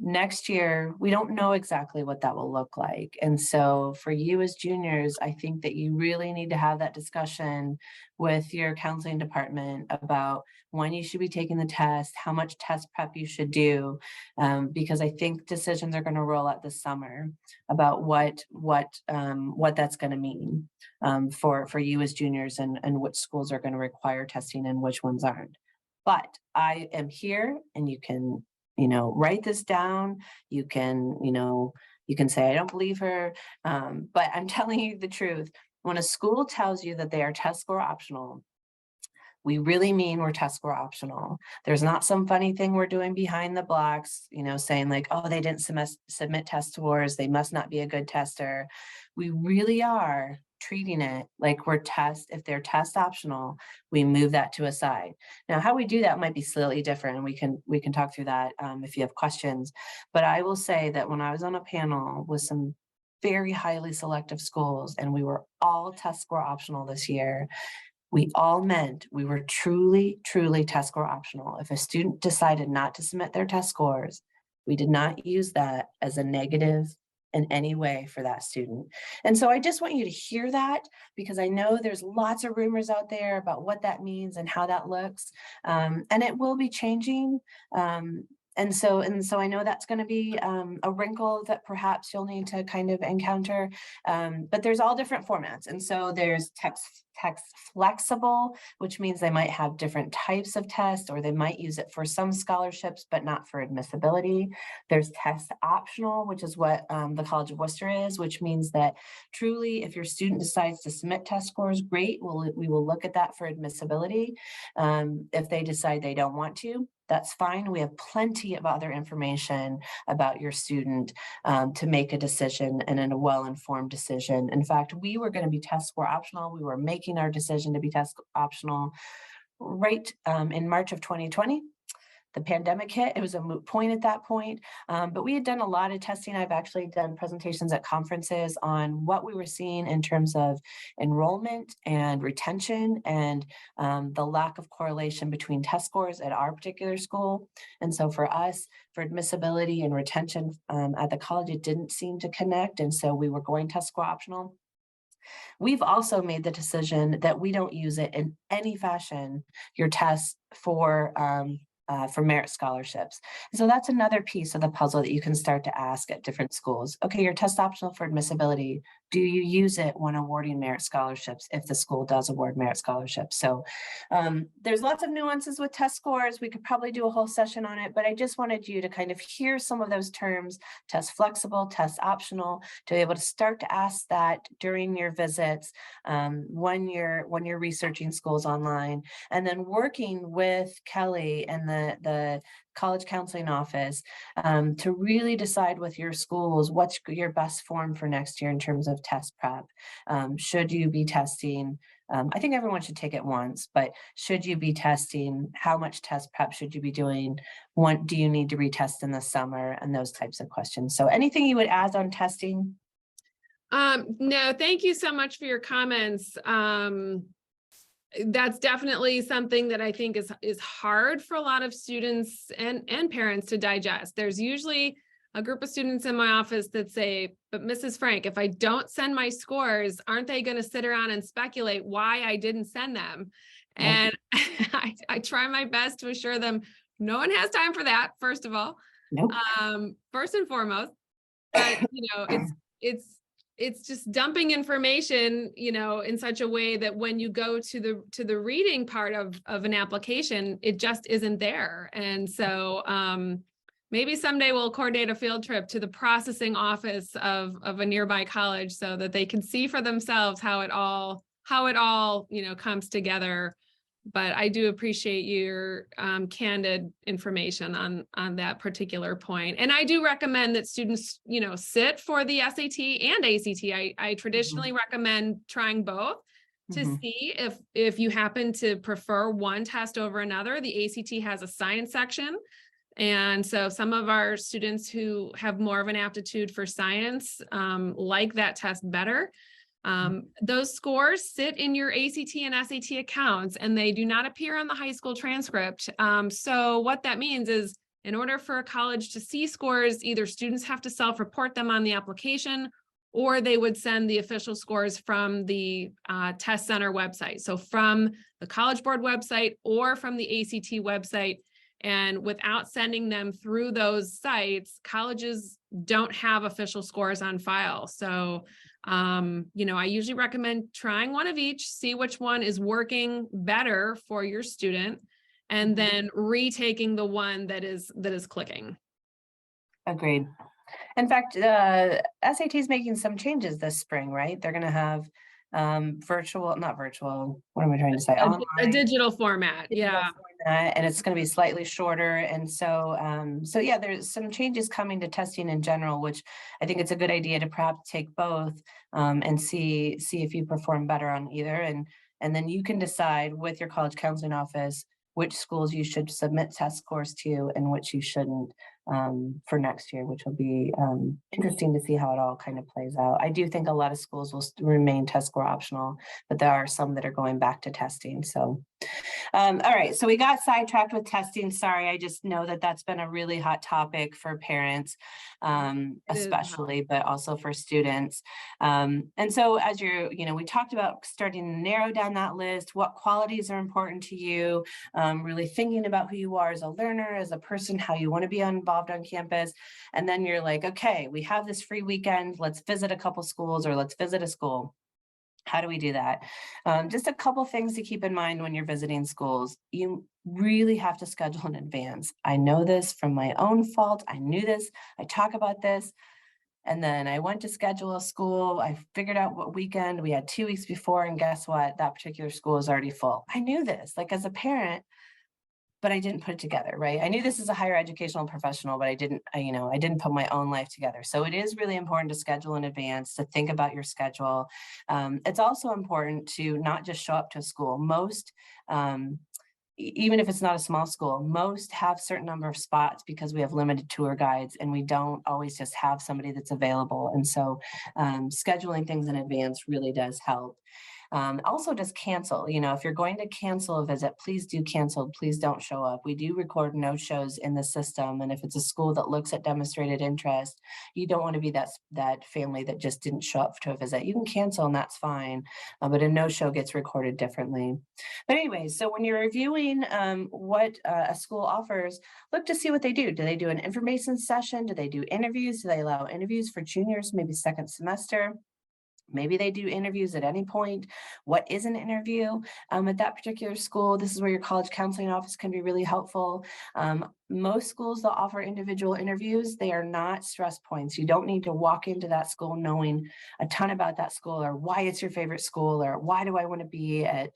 Next year, we don't know exactly what that will look like. And so for you as juniors, I think that you really need to have that discussion with your counseling department about when you should be taking the test, how much test prep you should do, because I think decisions are going to roll out this summer about what that's going to mean for you as juniors, and which schools are going to require testing and which ones aren't. But I am here, and you can write this down. You can, you can say, I don't believe her. But I'm telling you the truth. When a school tells you that they are test score optional, we really mean we're test score optional. There's not some funny thing we're doing behind the blocks, saying like, oh, they didn't submit test scores, they must not be a good tester. We really are treating it like if they're test optional, we move that to a side. Now, how we do that might be slightly different, and we can talk through that if you have questions. But I will say that when I was on a panel with some very highly selective schools, and we were all test score optional this year, we all meant we were truly, truly test score optional. If a student decided not to submit their test scores, we did not use that as a negative in any way for that student. And so I just want you to hear that, because I know there's lots of rumors out there about what that means and how that looks. And it will be changing. And so I know that's going to be a wrinkle that perhaps you'll need to kind of encounter, but there's all different formats. And so there's text flexible, which means they might have different types of tests, or they might use it for some scholarships, but not for admissibility. There's test optional, which is what the College of Worcester is, which means that truly, if your student decides to submit test scores, great, we will look at that for admissibility. If they decide they don't want to, that's fine. We have plenty of other information about your student to make a decision, and in a well-informed decision. In fact, we were going to be test score optional. We were making our decision to be test optional right in March of 2020. The pandemic hit. It was a moot point at that point, but we had done a lot of testing. I've actually done presentations at conferences on what we were seeing in terms of enrollment and retention, and the lack of correlation between test scores at our particular school. And so for us, for admissibility and retention at the college, it didn't seem to connect. And so we were going test score optional. We've also made the decision that we don't use it in any fashion, your tests for merit scholarships. So that's another piece of the puzzle that you can start to ask at different schools. Okay, your test optional for admissibility. Do you use it when awarding merit scholarships if the school does award merit scholarships? So there's lots of nuances with test scores. We could probably do a whole session on it, but I just wanted you to kind of hear some of those terms: test flexible, test optional, to be able to start to ask that during your visits when you're researching schools online, and then working with Kelly and the college counseling office to really decide with your schools what's your best form for next year in terms of test prep. Should you be testing? I think everyone should take it once, but should you be testing? How much test prep should you be doing? What do you need to retest in the summer? And those types of questions. So anything you would add on testing? No, thank you so much for your comments. That's definitely something that I think is hard for a lot of students and parents to digest. There's usually a group of students in my office that say, but Mrs. Frank, if I don't send my scores, aren't they going to sit around and speculate why I didn't send them? And I try my best to assure them no one has time for that, first of all. Nope. First and foremost, but it's just dumping information, in such a way that when you go to the reading part of an application, it just isn't there. And so maybe someday we'll coordinate a field trip to the processing office of a nearby college so that they can see for themselves how it all comes together. But I do appreciate your candid information on that particular point. And I do recommend that students, sit for the SAT and ACT. I traditionally recommend trying both to see if you happen to prefer one test over another. The ACT has a science section. And so some of our students who have more of an aptitude for science like that test better. Those scores sit in your ACT and SAT accounts, and they do not appear on the high school transcript. So what that means is in order for a college to see scores, either students have to self-report them on the application, or they would send the official scores from the test center website. So from the College Board website or from the ACT website. And without sending them through those sites, colleges don't have official scores on file. So, I usually recommend trying one of each, see which one is working better for your student, and then retaking the one that is clicking. Agreed. In fact, SAT is making some changes this spring, right? They're going to have not virtual. What am I trying to say? A digital format. Digital Yeah. format, and it's going to be slightly shorter. And so yeah, there's some changes coming to testing in general, which I think it's a good idea to perhaps take both and see if you perform better on either. And then you can decide with your college counseling office which schools you should submit test scores to and which you shouldn't for next year, which will be interesting to see how it all kind of plays out. I do think a lot of schools will remain test score optional, but there are some that are going back to testing. So, all right, so we got sidetracked with testing. Sorry, I just know that that's been a really hot topic for parents, especially, but also for students. And so as we talked about starting to narrow down that list, what qualities are important to you, really thinking about who you are as a learner, as a person, how you want to be involved on campus. And then you're like, okay, we have this free weekend. Let's visit a couple schools, or let's visit a school. How do we do that? Just a couple things to keep in mind when you're visiting schools. You really have to schedule in advance. I know this from my own fault. I knew this. I talk about this. And then I went to schedule a school. I figured out what weekend we had 2 weeks before. And guess what? That particular school is already full. I knew this, like as a parent, but I didn't put it together, right? I knew this as a higher educational professional, but I didn't put my own life together. So it is really important to schedule in advance, to think about your schedule. It's also important to not just show up to a school. Most, even if it's not a small school, most have certain number of spots because we have limited tour guides and we don't always just have somebody that's available. And so scheduling things in advance really does help. Also just cancel, if you're going to cancel a visit, please do cancel, please don't show up. We do record no shows in the system. And if it's a school that looks at demonstrated interest, you don't want to be that family that just didn't show up to a visit. You can cancel and that's fine, but a no show gets recorded differently. But anyway, so when you're reviewing what a school offers, look to see what they do. Do they do an information session? Do they do interviews? Do they allow interviews for juniors, maybe second semester? Maybe they do interviews at any point. What is an interview at that particular school? This is where your college counseling office can be really helpful. Most schools that offer individual interviews, they are not stress points. You don't need to walk into that school knowing a ton about that school, or why it's your favorite school, or why do I want to be at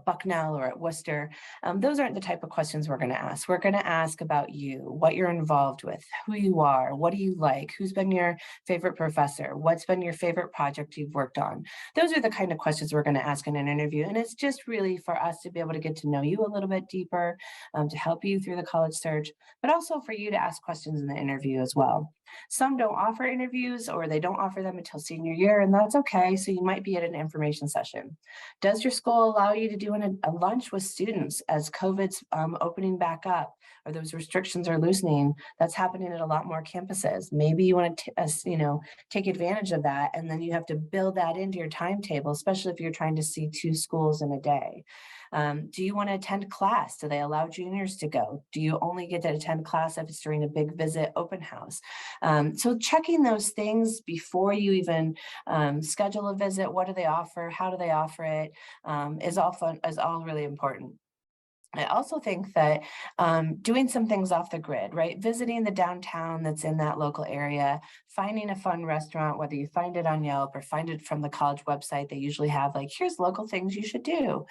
Bucknell or at Worcester. Those aren't the type of questions we're going to ask. We're going to ask about you, what you're involved with, who you are, what do you like, who's been your favorite professor, what's been your favorite project you've worked on. Those are the kind of questions we're going to ask in an interview. And it's just really for us to be able to get to know you a little bit deeper, to help you through the college search, but also for you to ask questions in the interview as well. Some don't offer interviews, or they don't offer them until senior year, and that's okay. So you might be at an information session. Does your school allow you to do a lunch with students as COVID's opening back up, or those restrictions are loosening? That's happening at a lot more campuses. Maybe you want to take advantage of that, and then you have to build that into your timetable, especially if you're trying to see 2 schools in a day. Do you want to attend class? Do they allow juniors to go? Do you only get to attend class if it's during a big visit open house? So checking those things before you even schedule a visit, what do they offer? How do they offer it? Is all really important. I also think that doing some things off the grid, right? Visiting the downtown that's in that local area, finding a fun restaurant, whether you find it on Yelp or find it from the college website, they usually have here's local things you should do.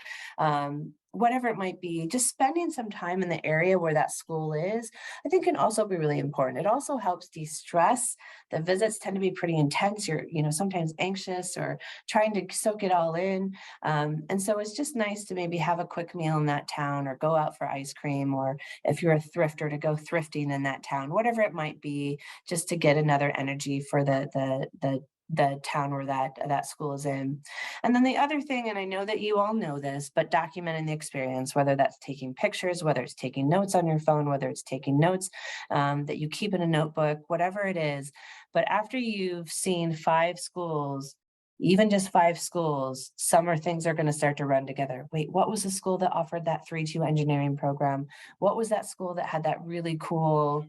Whatever it might be, just spending some time in the area where that school is, I think can also be really important. It also helps de-stress. The visits tend to be pretty intense. You're, sometimes anxious or trying to soak it all in. And so it's just nice to maybe have a quick meal in that town, or go out for ice cream, or if you're a thrifter, to go thrifting in that town, whatever it might be, just to get another energy for the the town where that school is in. And then the other thing, and I know that you all know this, but documenting the experience, whether that's taking pictures, whether it's taking notes on your phone, whether it's taking notes that you keep in a notebook, whatever it is. But after you've seen 5 schools, even just 5 schools, summer things are going to start to run together. Wait, what was the school that offered that 3-2 engineering program? What was that school that had that really cool,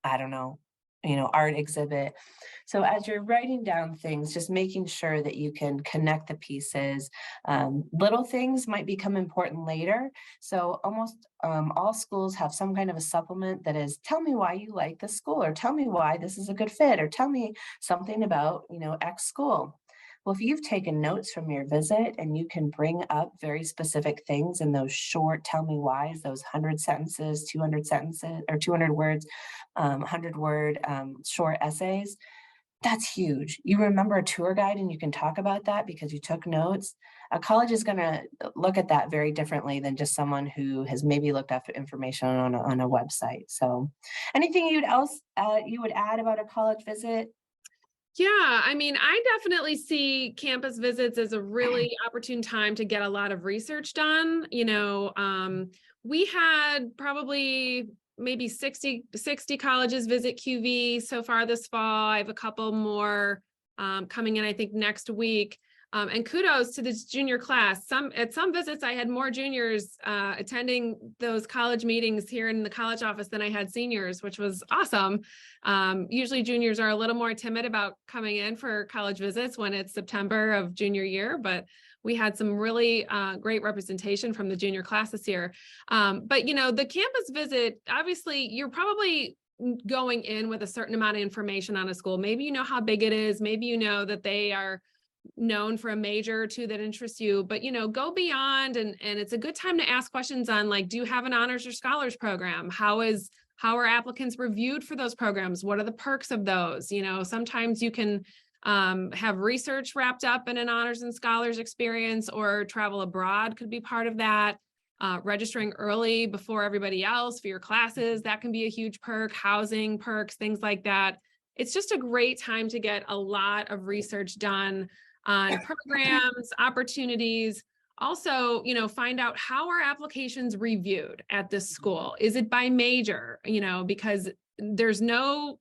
I don't know, art exhibit? So as you're writing down things, just making sure that you can connect the pieces. Little things might become important later. So almost all schools have some kind of a supplement that is, tell me why you like this school, or tell me why this is a good fit, or tell me something about, X school. Well, if you've taken notes from your visit and you can bring up very specific things in those short tell me whys, those 100 sentences, 200 sentences, or 200 words, 100-word short essays, that's huge. You remember a tour guide and you can talk about that because you took notes. A college is going to look at that very differently than just someone who has maybe looked up information on a website. So anything you would add about a college visit? Yeah, I mean, I definitely see campus visits as a really opportune time to get a lot of research done. We had probably maybe 60 colleges visit QV so far this fall. I have a couple more coming in, I think, next week. And kudos to this junior class. At some visits, I had more juniors attending those college meetings here in the college office than I had seniors, which was awesome. Usually juniors are a little more timid about coming in for college visits when it's September of junior year, but we had some really great representation from the junior class this year. But the campus visit, obviously, you're probably going in with a certain amount of information on a school. Maybe you know how big it is. Maybe you know that they are known for a major or two that interests you, but go beyond, and it's a good time to ask questions on, like, do you have an honors or scholars program? How are applicants reviewed for those programs? What are the perks of those? Sometimes you can have research wrapped up in an honors and scholars experience, or travel abroad could be part of that. Registering early before everybody else for your classes, that can be a huge perk. Housing perks, things like that. It's just a great time to get a lot of research done on programs, opportunities. Also, find out, how are applications reviewed at this school? Is it by major? Because there's no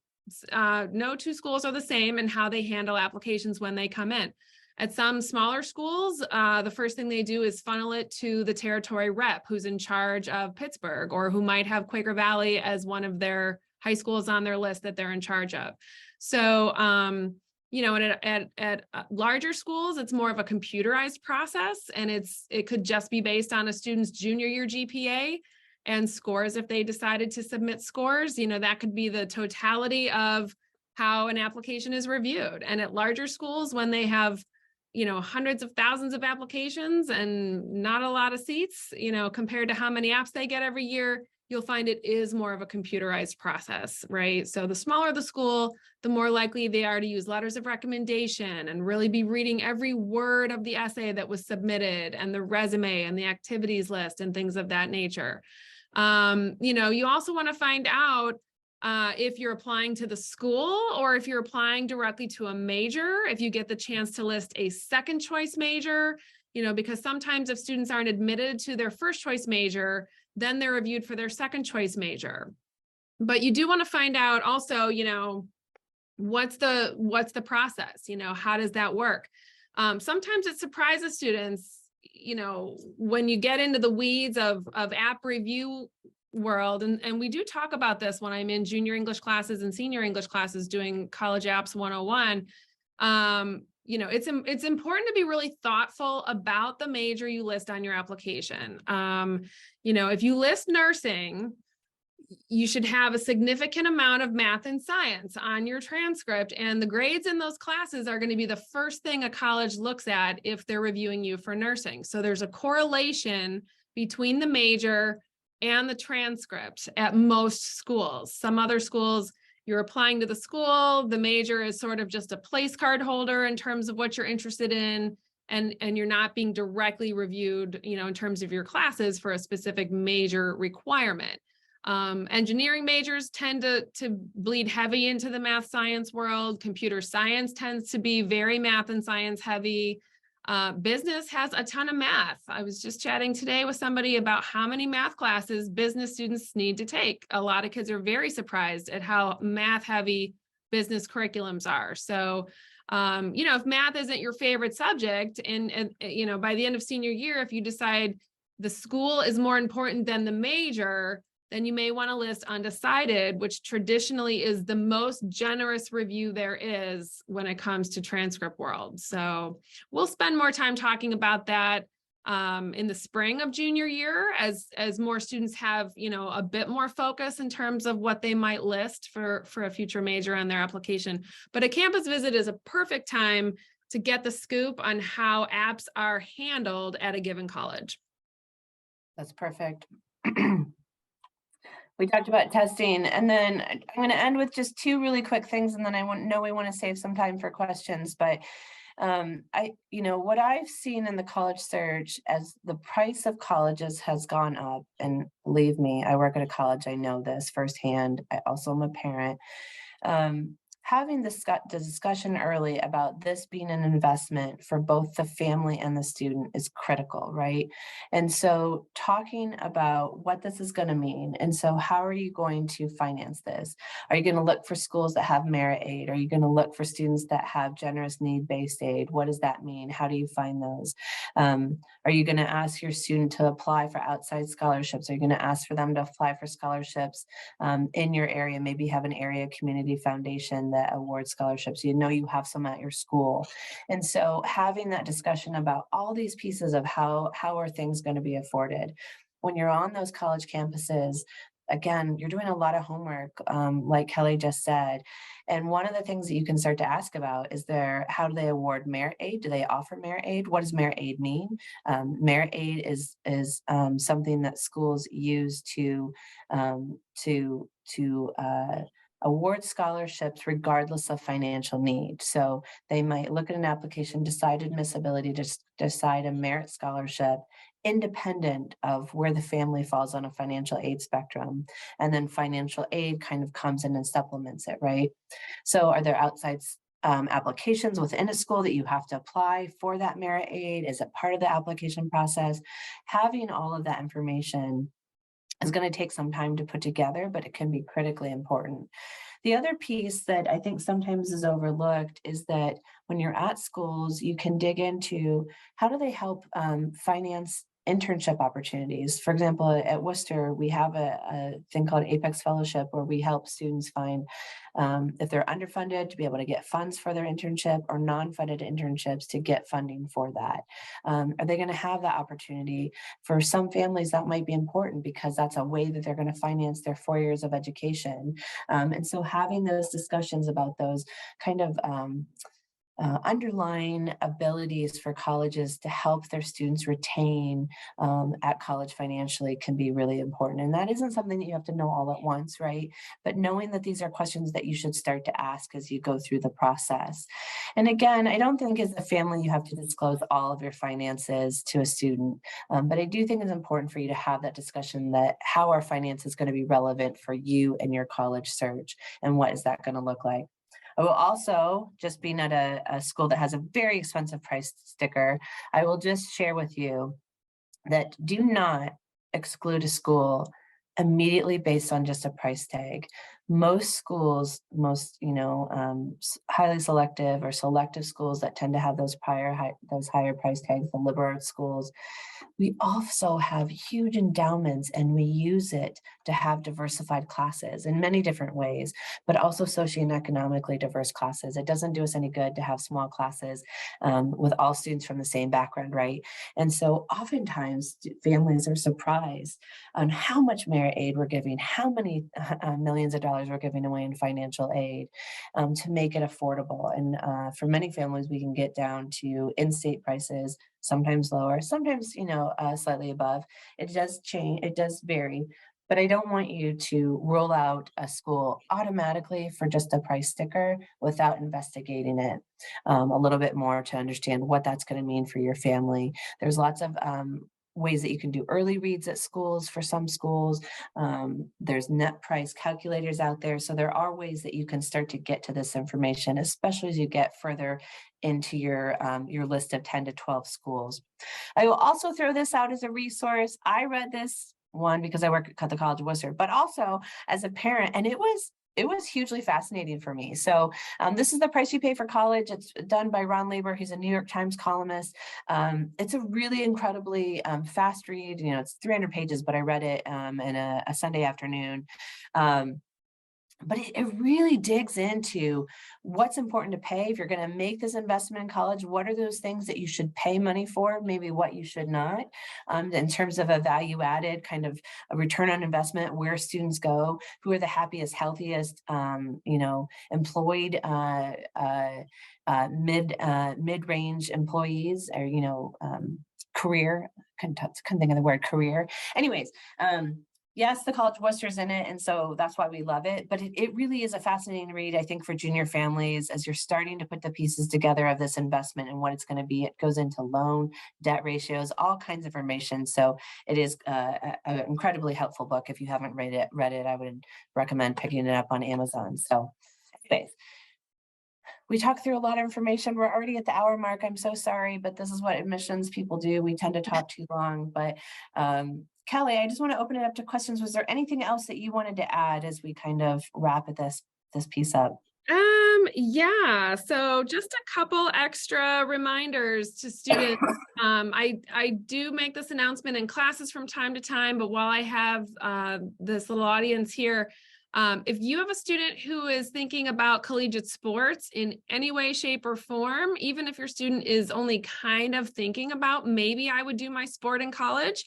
2 schools are the same in how they handle applications when they come in. At some smaller schools, the first thing they do is funnel it to the territory rep who's in charge of Pittsburgh, or who might have Quaker Valley as one of their high schools on their list that they're in charge of. So, and at larger schools, it's more of a computerized process, and it could just be based on a student's junior year GPA and scores. If they decided to submit scores, that could be the totality of how an application is reviewed. And at larger schools, when they have hundreds of thousands of applications and not a lot of seats, compared to how many apps they get every year, you'll find it is more of a computerized process, right? So the smaller the school, the more likely they are to use letters of recommendation and really be reading every word of the essay that was submitted, and the resume and the activities list and things of that nature. You also want to find out if you're applying to the school, or if you're applying directly to a major, if you get the chance to list a second choice major, because sometimes if students aren't admitted to their first choice major, then they're reviewed for their second choice major. But you do want to find out also, what's the process? How does that work? Sometimes it surprises students, when you get into the weeds of app review world. And we do talk about this when I'm in junior English classes and senior English classes doing College Apps 101. It's important to be really thoughtful about the major you list on your application. If you list nursing, you should have a significant amount of math and science on your transcript, and the grades in those classes are going to be the first thing a college looks at if they're reviewing you for nursing. So there's a correlation between the major and the transcript at most schools. Some other schools, you're applying to the school, the major is sort of just a place card holder in terms of what you're interested in, and you're not being directly reviewed, in terms of your classes for a specific major requirement. Engineering majors tend to bleed heavy into the math science world. Computer science tends to be very math and science heavy. Business has a ton of math. I was just chatting today with somebody about how many math classes business students need to take. A lot of kids are very surprised at how math heavy business curriculums are. So, if math isn't your favorite subject and by the end of senior year, if you decide the school is more important than the major, then you may want to list undecided, which traditionally is the most generous review there is when it comes to transcript world. So we'll spend more time talking about that in the spring of junior year as more students have, a bit more focus in terms of what they might list for a future major on their application. But a campus visit is a perfect time to get the scoop on how apps are handled at a given college. That's perfect. We talked about testing, and then I'm going to end with just two really quick things, and then I know we want to save some time for questions. But what I've seen in the college search as the price of colleges has gone up, and believe me, I work at a college, I know this firsthand. I also am a parent. Having the discussion early about this being an investment for both the family and the student is critical, right? And so talking about what this is going to mean. And so how are you going to finance this? Are you going to look for schools that have merit aid? Are you going to look for students that have generous need-based aid? What does that mean? How do you find those? Are you going to ask your student to apply for outside scholarships? Are you going to ask for them to apply for scholarships in your area? Maybe have an area community foundation that awards scholarships. You have some at your school. And so having that discussion about all these pieces of how are things going to be afforded. When you're on those college campuses, again, you're doing a lot of homework, like Kelly just said. And one of the things that you can start to ask about is how do they award merit aid? Do they offer merit aid? What does merit aid mean? Merit aid is something that schools use to award scholarships regardless of financial need. So they might look at an application, decide admissibility, decide a merit scholarship, independent of where the family falls on a financial aid spectrum. And then financial aid kind of comes in and supplements it, right? So are there outside applications within a school that you have to apply for that merit aid? Is it part of the application process? Having all of that information is going to take some time to put together, but it can be critically important. The other piece that I think sometimes is overlooked is that when you're at schools, you can dig into how do they help finance internship opportunities. For example, at Worcester, we have a thing called Apex Fellowship where we help students find, if they're underfunded, to be able to get funds for their internship, or non-funded internships to get funding for that. Are they going to have that opportunity? For some families, that might be important because that's a way that they're going to finance their 4 years of education. And so having those discussions about those kind of underlying abilities for colleges to help their students retain at college financially can be really important. And that isn't something that you have to know all at once, right? But knowing that these are questions that you should start to ask as you go through the process. And again, I don't think as a family you have to disclose all of your finances to a student, but I do think it's important for you to have that discussion that how are finances going to be relevant for you and your college search, and what is that going to look like? I will also, just being at a school that has a very expensive price sticker, I will just share with you that do not exclude a school immediately based on just a price tag. Most schools, highly selective or selective schools that tend to have those higher price tags, the liberal arts schools, we also have huge endowments, and we use it to have diversified classes in many different ways, but also socioeconomically diverse classes. It doesn't do us any good to have small classes with all students from the same background, right? And so oftentimes families are surprised on how much merit aid we're giving, how many millions of dollars we're giving away in financial aid to make it affordable. And for many families, we can get down to in-state prices, sometimes lower, sometimes, slightly above. It does change, it does vary, but I don't want you to roll out a school automatically for just a price sticker without investigating it a little bit more to understand what that's going to mean for your family. There's lots of ways that you can do early reads at schools for some schools. There's net price calculators out there. So there are ways that you can start to get to this information, especially as you get further into your list of 10 to 12 schools. I will also throw this out as a resource. I read this one because I work at the College of Worcester, but also as a parent, and it was hugely fascinating for me. So this is The Price You Pay for College. It's done by Ron Lieber. He's a New York Times columnist. It's a really incredibly fast read. You know, it's 300 pages, but I read it in a Sunday afternoon. But it really digs into what's important to pay. If you're going to make this investment in college, what are those things that you should pay money for, maybe what you should not, in terms of a value added kind of a return on investment, where students go, who are the happiest, healthiest, employed mid-range employees, or career. Couldn't think of the word career. Anyways. Yes, the College of Worcester is in it, and so that's why we love it. But it really is a fascinating read, I think, for junior families as you're starting to put the pieces together of this investment and what it's going to be. It goes into loan, debt ratios, all kinds of information. So it is an incredibly helpful book. If you haven't read it, I would recommend picking it up on Amazon. So, anyways. We talked through a lot of information. We're already at the hour mark. I'm so sorry, but this is what admissions people do. We tend to talk too long. But Kelly, I just want to open it up to questions. Was there anything else that you wanted to add as we kind of wrap this piece up? Yeah, so just a couple extra reminders to students. I do make this announcement in classes from time to time, but while I have this little audience here, if you have a student who is thinking about collegiate sports in any way, shape, or form, even if your student is only kind of thinking about maybe I would do my sport in college,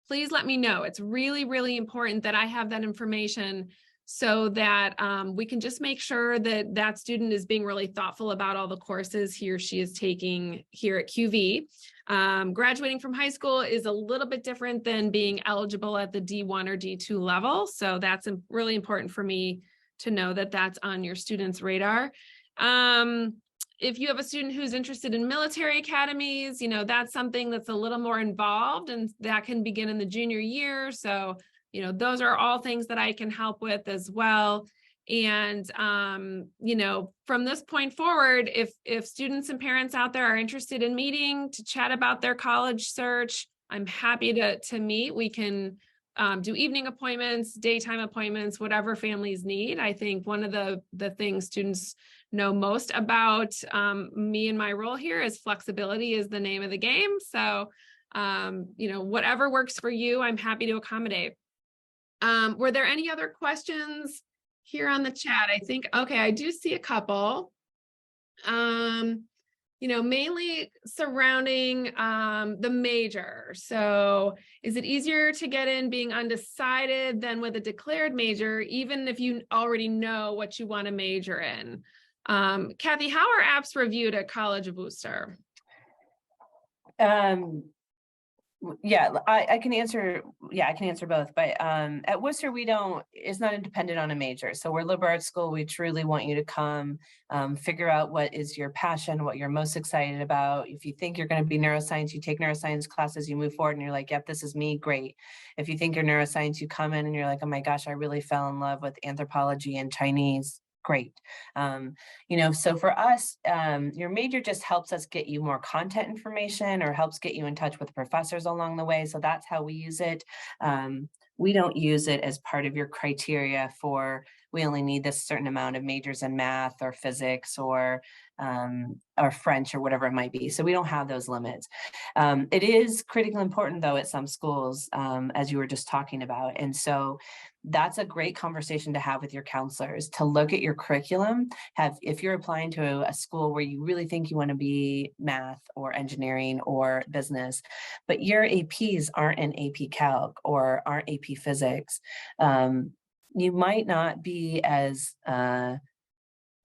please let me know. It's really, really important that I have that information so that we can just make sure that that student is being really thoughtful about all the courses he or she is taking here at QV. Graduating from high school is a little bit different than being eligible at the D1 or D2 level. So that's really important for me to know that that's on your student's radar. If you have a student who's interested in military academies, that's something that's a little more involved, and that can begin in the junior year. So, those are all things that I can help with as well. And, from this point forward, if students and parents out there are interested in meeting to chat about their college search, I'm happy to meet. We can do evening appointments, daytime appointments, whatever families need. I think one of the things students know most about me and my role here is flexibility is the name of the game. So, whatever works for you, I'm happy to accommodate. Were there any other questions here on the chat? I think, okay, I do see a couple. Mainly surrounding the major. So is it easier to get in being undecided than with a declared major, even if you already know what you want to major in? Kathy, how are apps reviewed at College of Worcester? Yeah, I can answer. Yeah, I can answer both. But at Worcester, it's not dependent on a major. So we're liberal arts school. We truly want you to come, figure out what is your passion, what you're most excited about. If you think you're going to be neuroscience, you take neuroscience classes, you move forward and you're like, yep, this is me, great. If you think you're neuroscience, you come in and you're like, oh my gosh, I really fell in love with anthropology and Chinese. Great. So for us, your major just helps us get you more content information or helps get you in touch with professors along the way. So that's how we use it. We don't use it as part of your criteria for, we only need this certain amount of majors in math or physics or French or whatever it might be. So we don't have those limits. It is critically important though at some schools, as you were just talking about. And so that's a great conversation to have with your counselors, to look at your curriculum. If you're applying to a school where you really think you want to be math or engineering or business, but your APs aren't in AP Calc or aren't AP Physics, you might not be as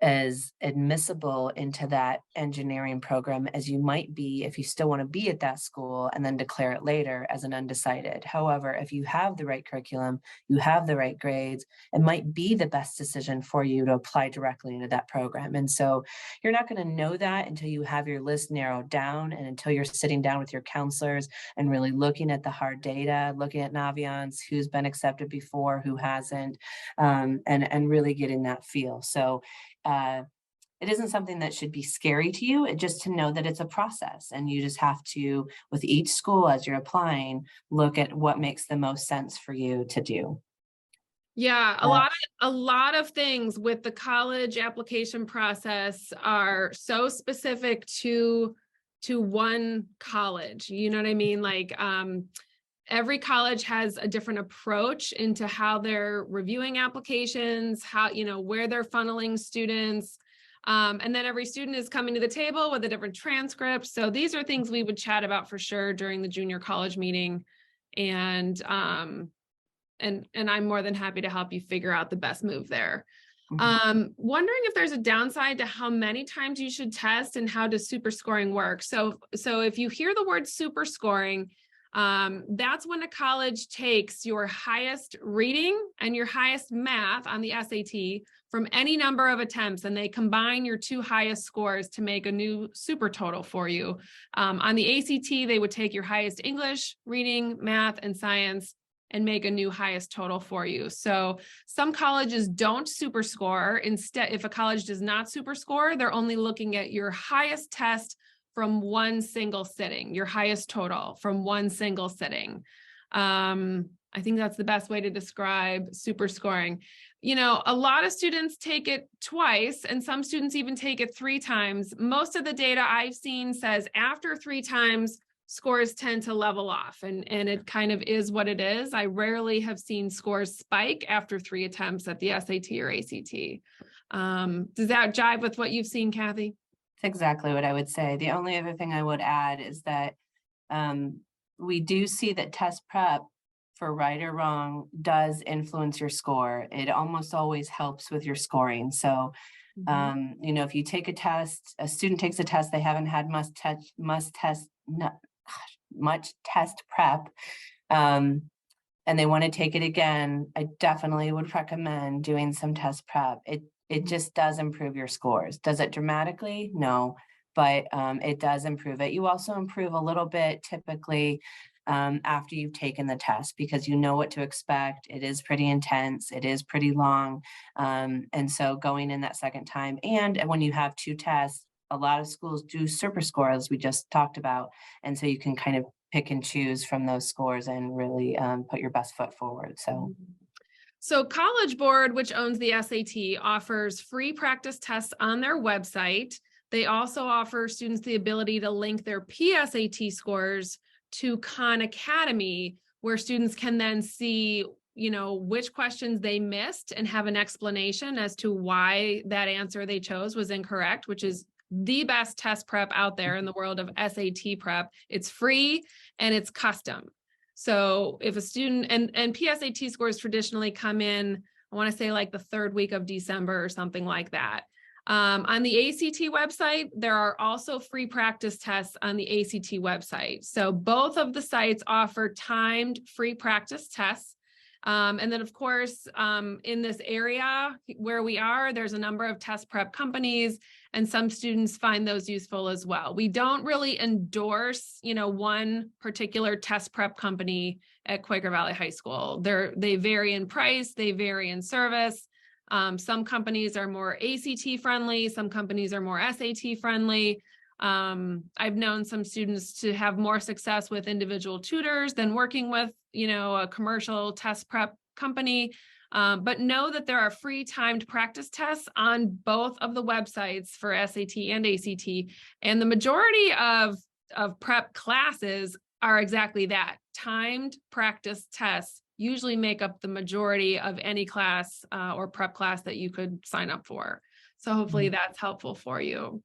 as admissible into that engineering program as you might be if you still want to be at that school and then declare it later as an undecided. However, if you have the right curriculum, you have the right grades, it might be the best decision for you to apply directly into that program. And so you're not going to know that until you have your list narrowed down and until you're sitting down with your counselors and really looking at the hard data, looking at Naviance, who's been accepted before, who hasn't, and really getting that feel. So it isn't something that should be scary to you. It just to know that it's a process, and you just have to, with each school as you're applying, look at what makes the most sense for you to do. Yeah, Uh, a lot of things with the college application process are so specific to one college. You know what I mean? Like every college has a different approach into how they're reviewing applications, how, you know, where they're funneling students. And then every student is coming to the table with a different transcript. So these are things we would chat about for sure during the junior college meeting. And I'm more than happy to help you figure out the best move there. Wondering if there's a downside to how many times you should test and how does super scoring work? So if you hear the word super scoring, that's when a college takes your highest reading and your highest math on the SAT from any number of attempts, and they combine your two highest scores to make a new super total for you. On the ACT, they would take your highest English, reading, math, and science and make a new highest total for you. So some colleges don't super score. Instead, if a college does not super score, they're only looking at your highest test from one single sitting, your highest total from one single sitting. I think that's the best way to describe super scoring. You know, a lot of students take it twice, and some students even take it 3 times. Most of the data I've seen says after 3 times, scores tend to level off, and it kind of is what it is. I rarely have seen scores spike after 3 attempts at the SAT or ACT. Does that jive with what you've seen, Kathy? That's exactly what I would say. The only other thing I would add is that we do see that test prep for right or wrong does influence your score. It almost always helps with your scoring. So you know, if you take a test, a student takes a test, they haven't had much test prep, and they want to take it again, I definitely would recommend doing some test prep. It just does improve your scores. Does it dramatically? No, but it does improve it. You also improve a little bit typically after you've taken the test, because you know what to expect. It is pretty intense. It is pretty long. And so going in that second time, and when you have 2 tests, a lot of schools do super score, as we just talked about. And so you can kind of pick and choose from those scores and really put your best foot forward. So College Board, which owns the SAT, offers free practice tests on their website. They also offer students the ability to link their PSAT scores to Khan Academy, where students can then see, you know, which questions they missed and have an explanation as to why that answer they chose was incorrect, which is the best test prep out there in the world of SAT prep. It's free and it's custom. So if a student, and PSAT scores traditionally come in, I want to say like the 3rd week of December or something like that. On the ACT website, there are also free practice tests on the ACT website. So both of the sites offer timed free practice tests. And then of course, in this area where we are, there's a number of test prep companies, and some students find those useful as well. We don't really endorse, you know, one particular test prep company at Quaker Valley High School. They vary in price, they vary in service. Some companies are more ACT friendly, some companies are more SAT friendly. I've known some students to have more success with individual tutors than working with, you know, a commercial test prep company. But know that there are free timed practice tests on both of the websites for SAT and ACT. And the majority of prep classes are exactly that. Timed practice tests usually make up the majority of any class or prep class that you could sign up for. So hopefully that's helpful for you.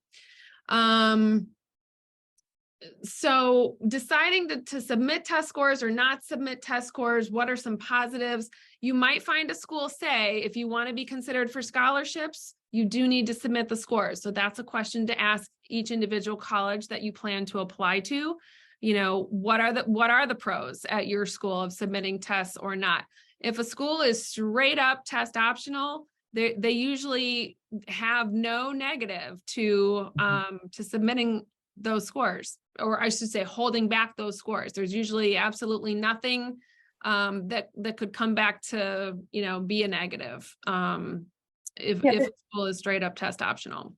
So deciding to submit test scores or not submit test scores, what are some positives? You might find a school say, if you want to be considered for scholarships, you do need to submit the scores. So that's a question to ask each individual college that you plan to apply to. You know, what are the pros at your school of submitting tests or not? If a school is straight up test optional, they usually have no negative to submitting those scores, or I should say holding back those scores. There's usually absolutely nothing that could come back to, you know, be a negative if Yeah, a school is straight up test optional.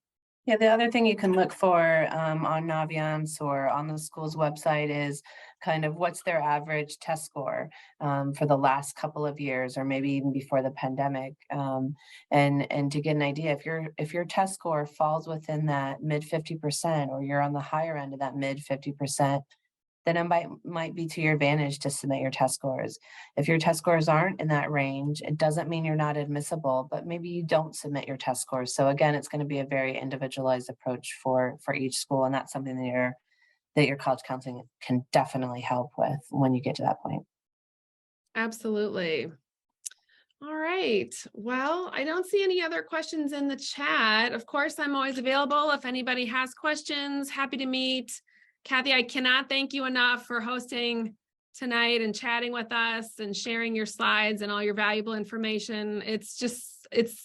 yeah, the other thing you can look for on Naviance or on the school's website is kind of what's their average test score for the last couple of years, or maybe even before the pandemic, and to get an idea if your test score falls within that mid 50%, or you're on the higher end of that mid 50%, then it might be to your advantage to submit your test scores. If your test scores aren't in that range, it doesn't mean you're not admissible, but maybe you don't submit your test scores. So again, it's going to be a very individualized approach for each school, and that's something that your college counseling can definitely help with when you get to that point. Absolutely. All right. Well, I don't see any other questions in the chat. Of course, I'm always available if anybody has questions. Happy to meet. Kathy, I cannot thank you enough for hosting tonight and chatting with us and sharing your slides and all your valuable information. It's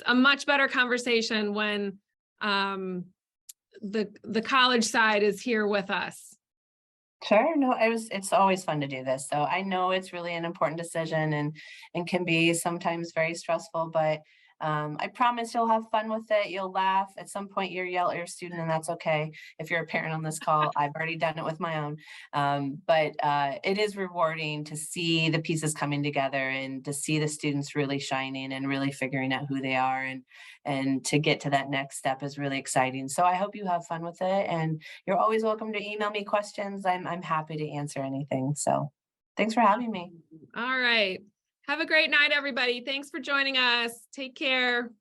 a much better conversation when the college side is here with us. Sure. No, it's always fun to do this. So I know it's really an important decision and can be sometimes very stressful, but I promise you'll have fun with it. You'll laugh. At some point you'll yell at your student, and that's okay. If you're a parent on this call, I've already done it with my own. But it is rewarding to see the pieces coming together and to see the students really shining and really figuring out who they are, and to get to that next step is really exciting. So I hope you have fun with it, and you're always welcome to email me questions. I'm happy to answer anything. So thanks for having me. All right. Have a great night, everybody. Thanks for joining us. Take care.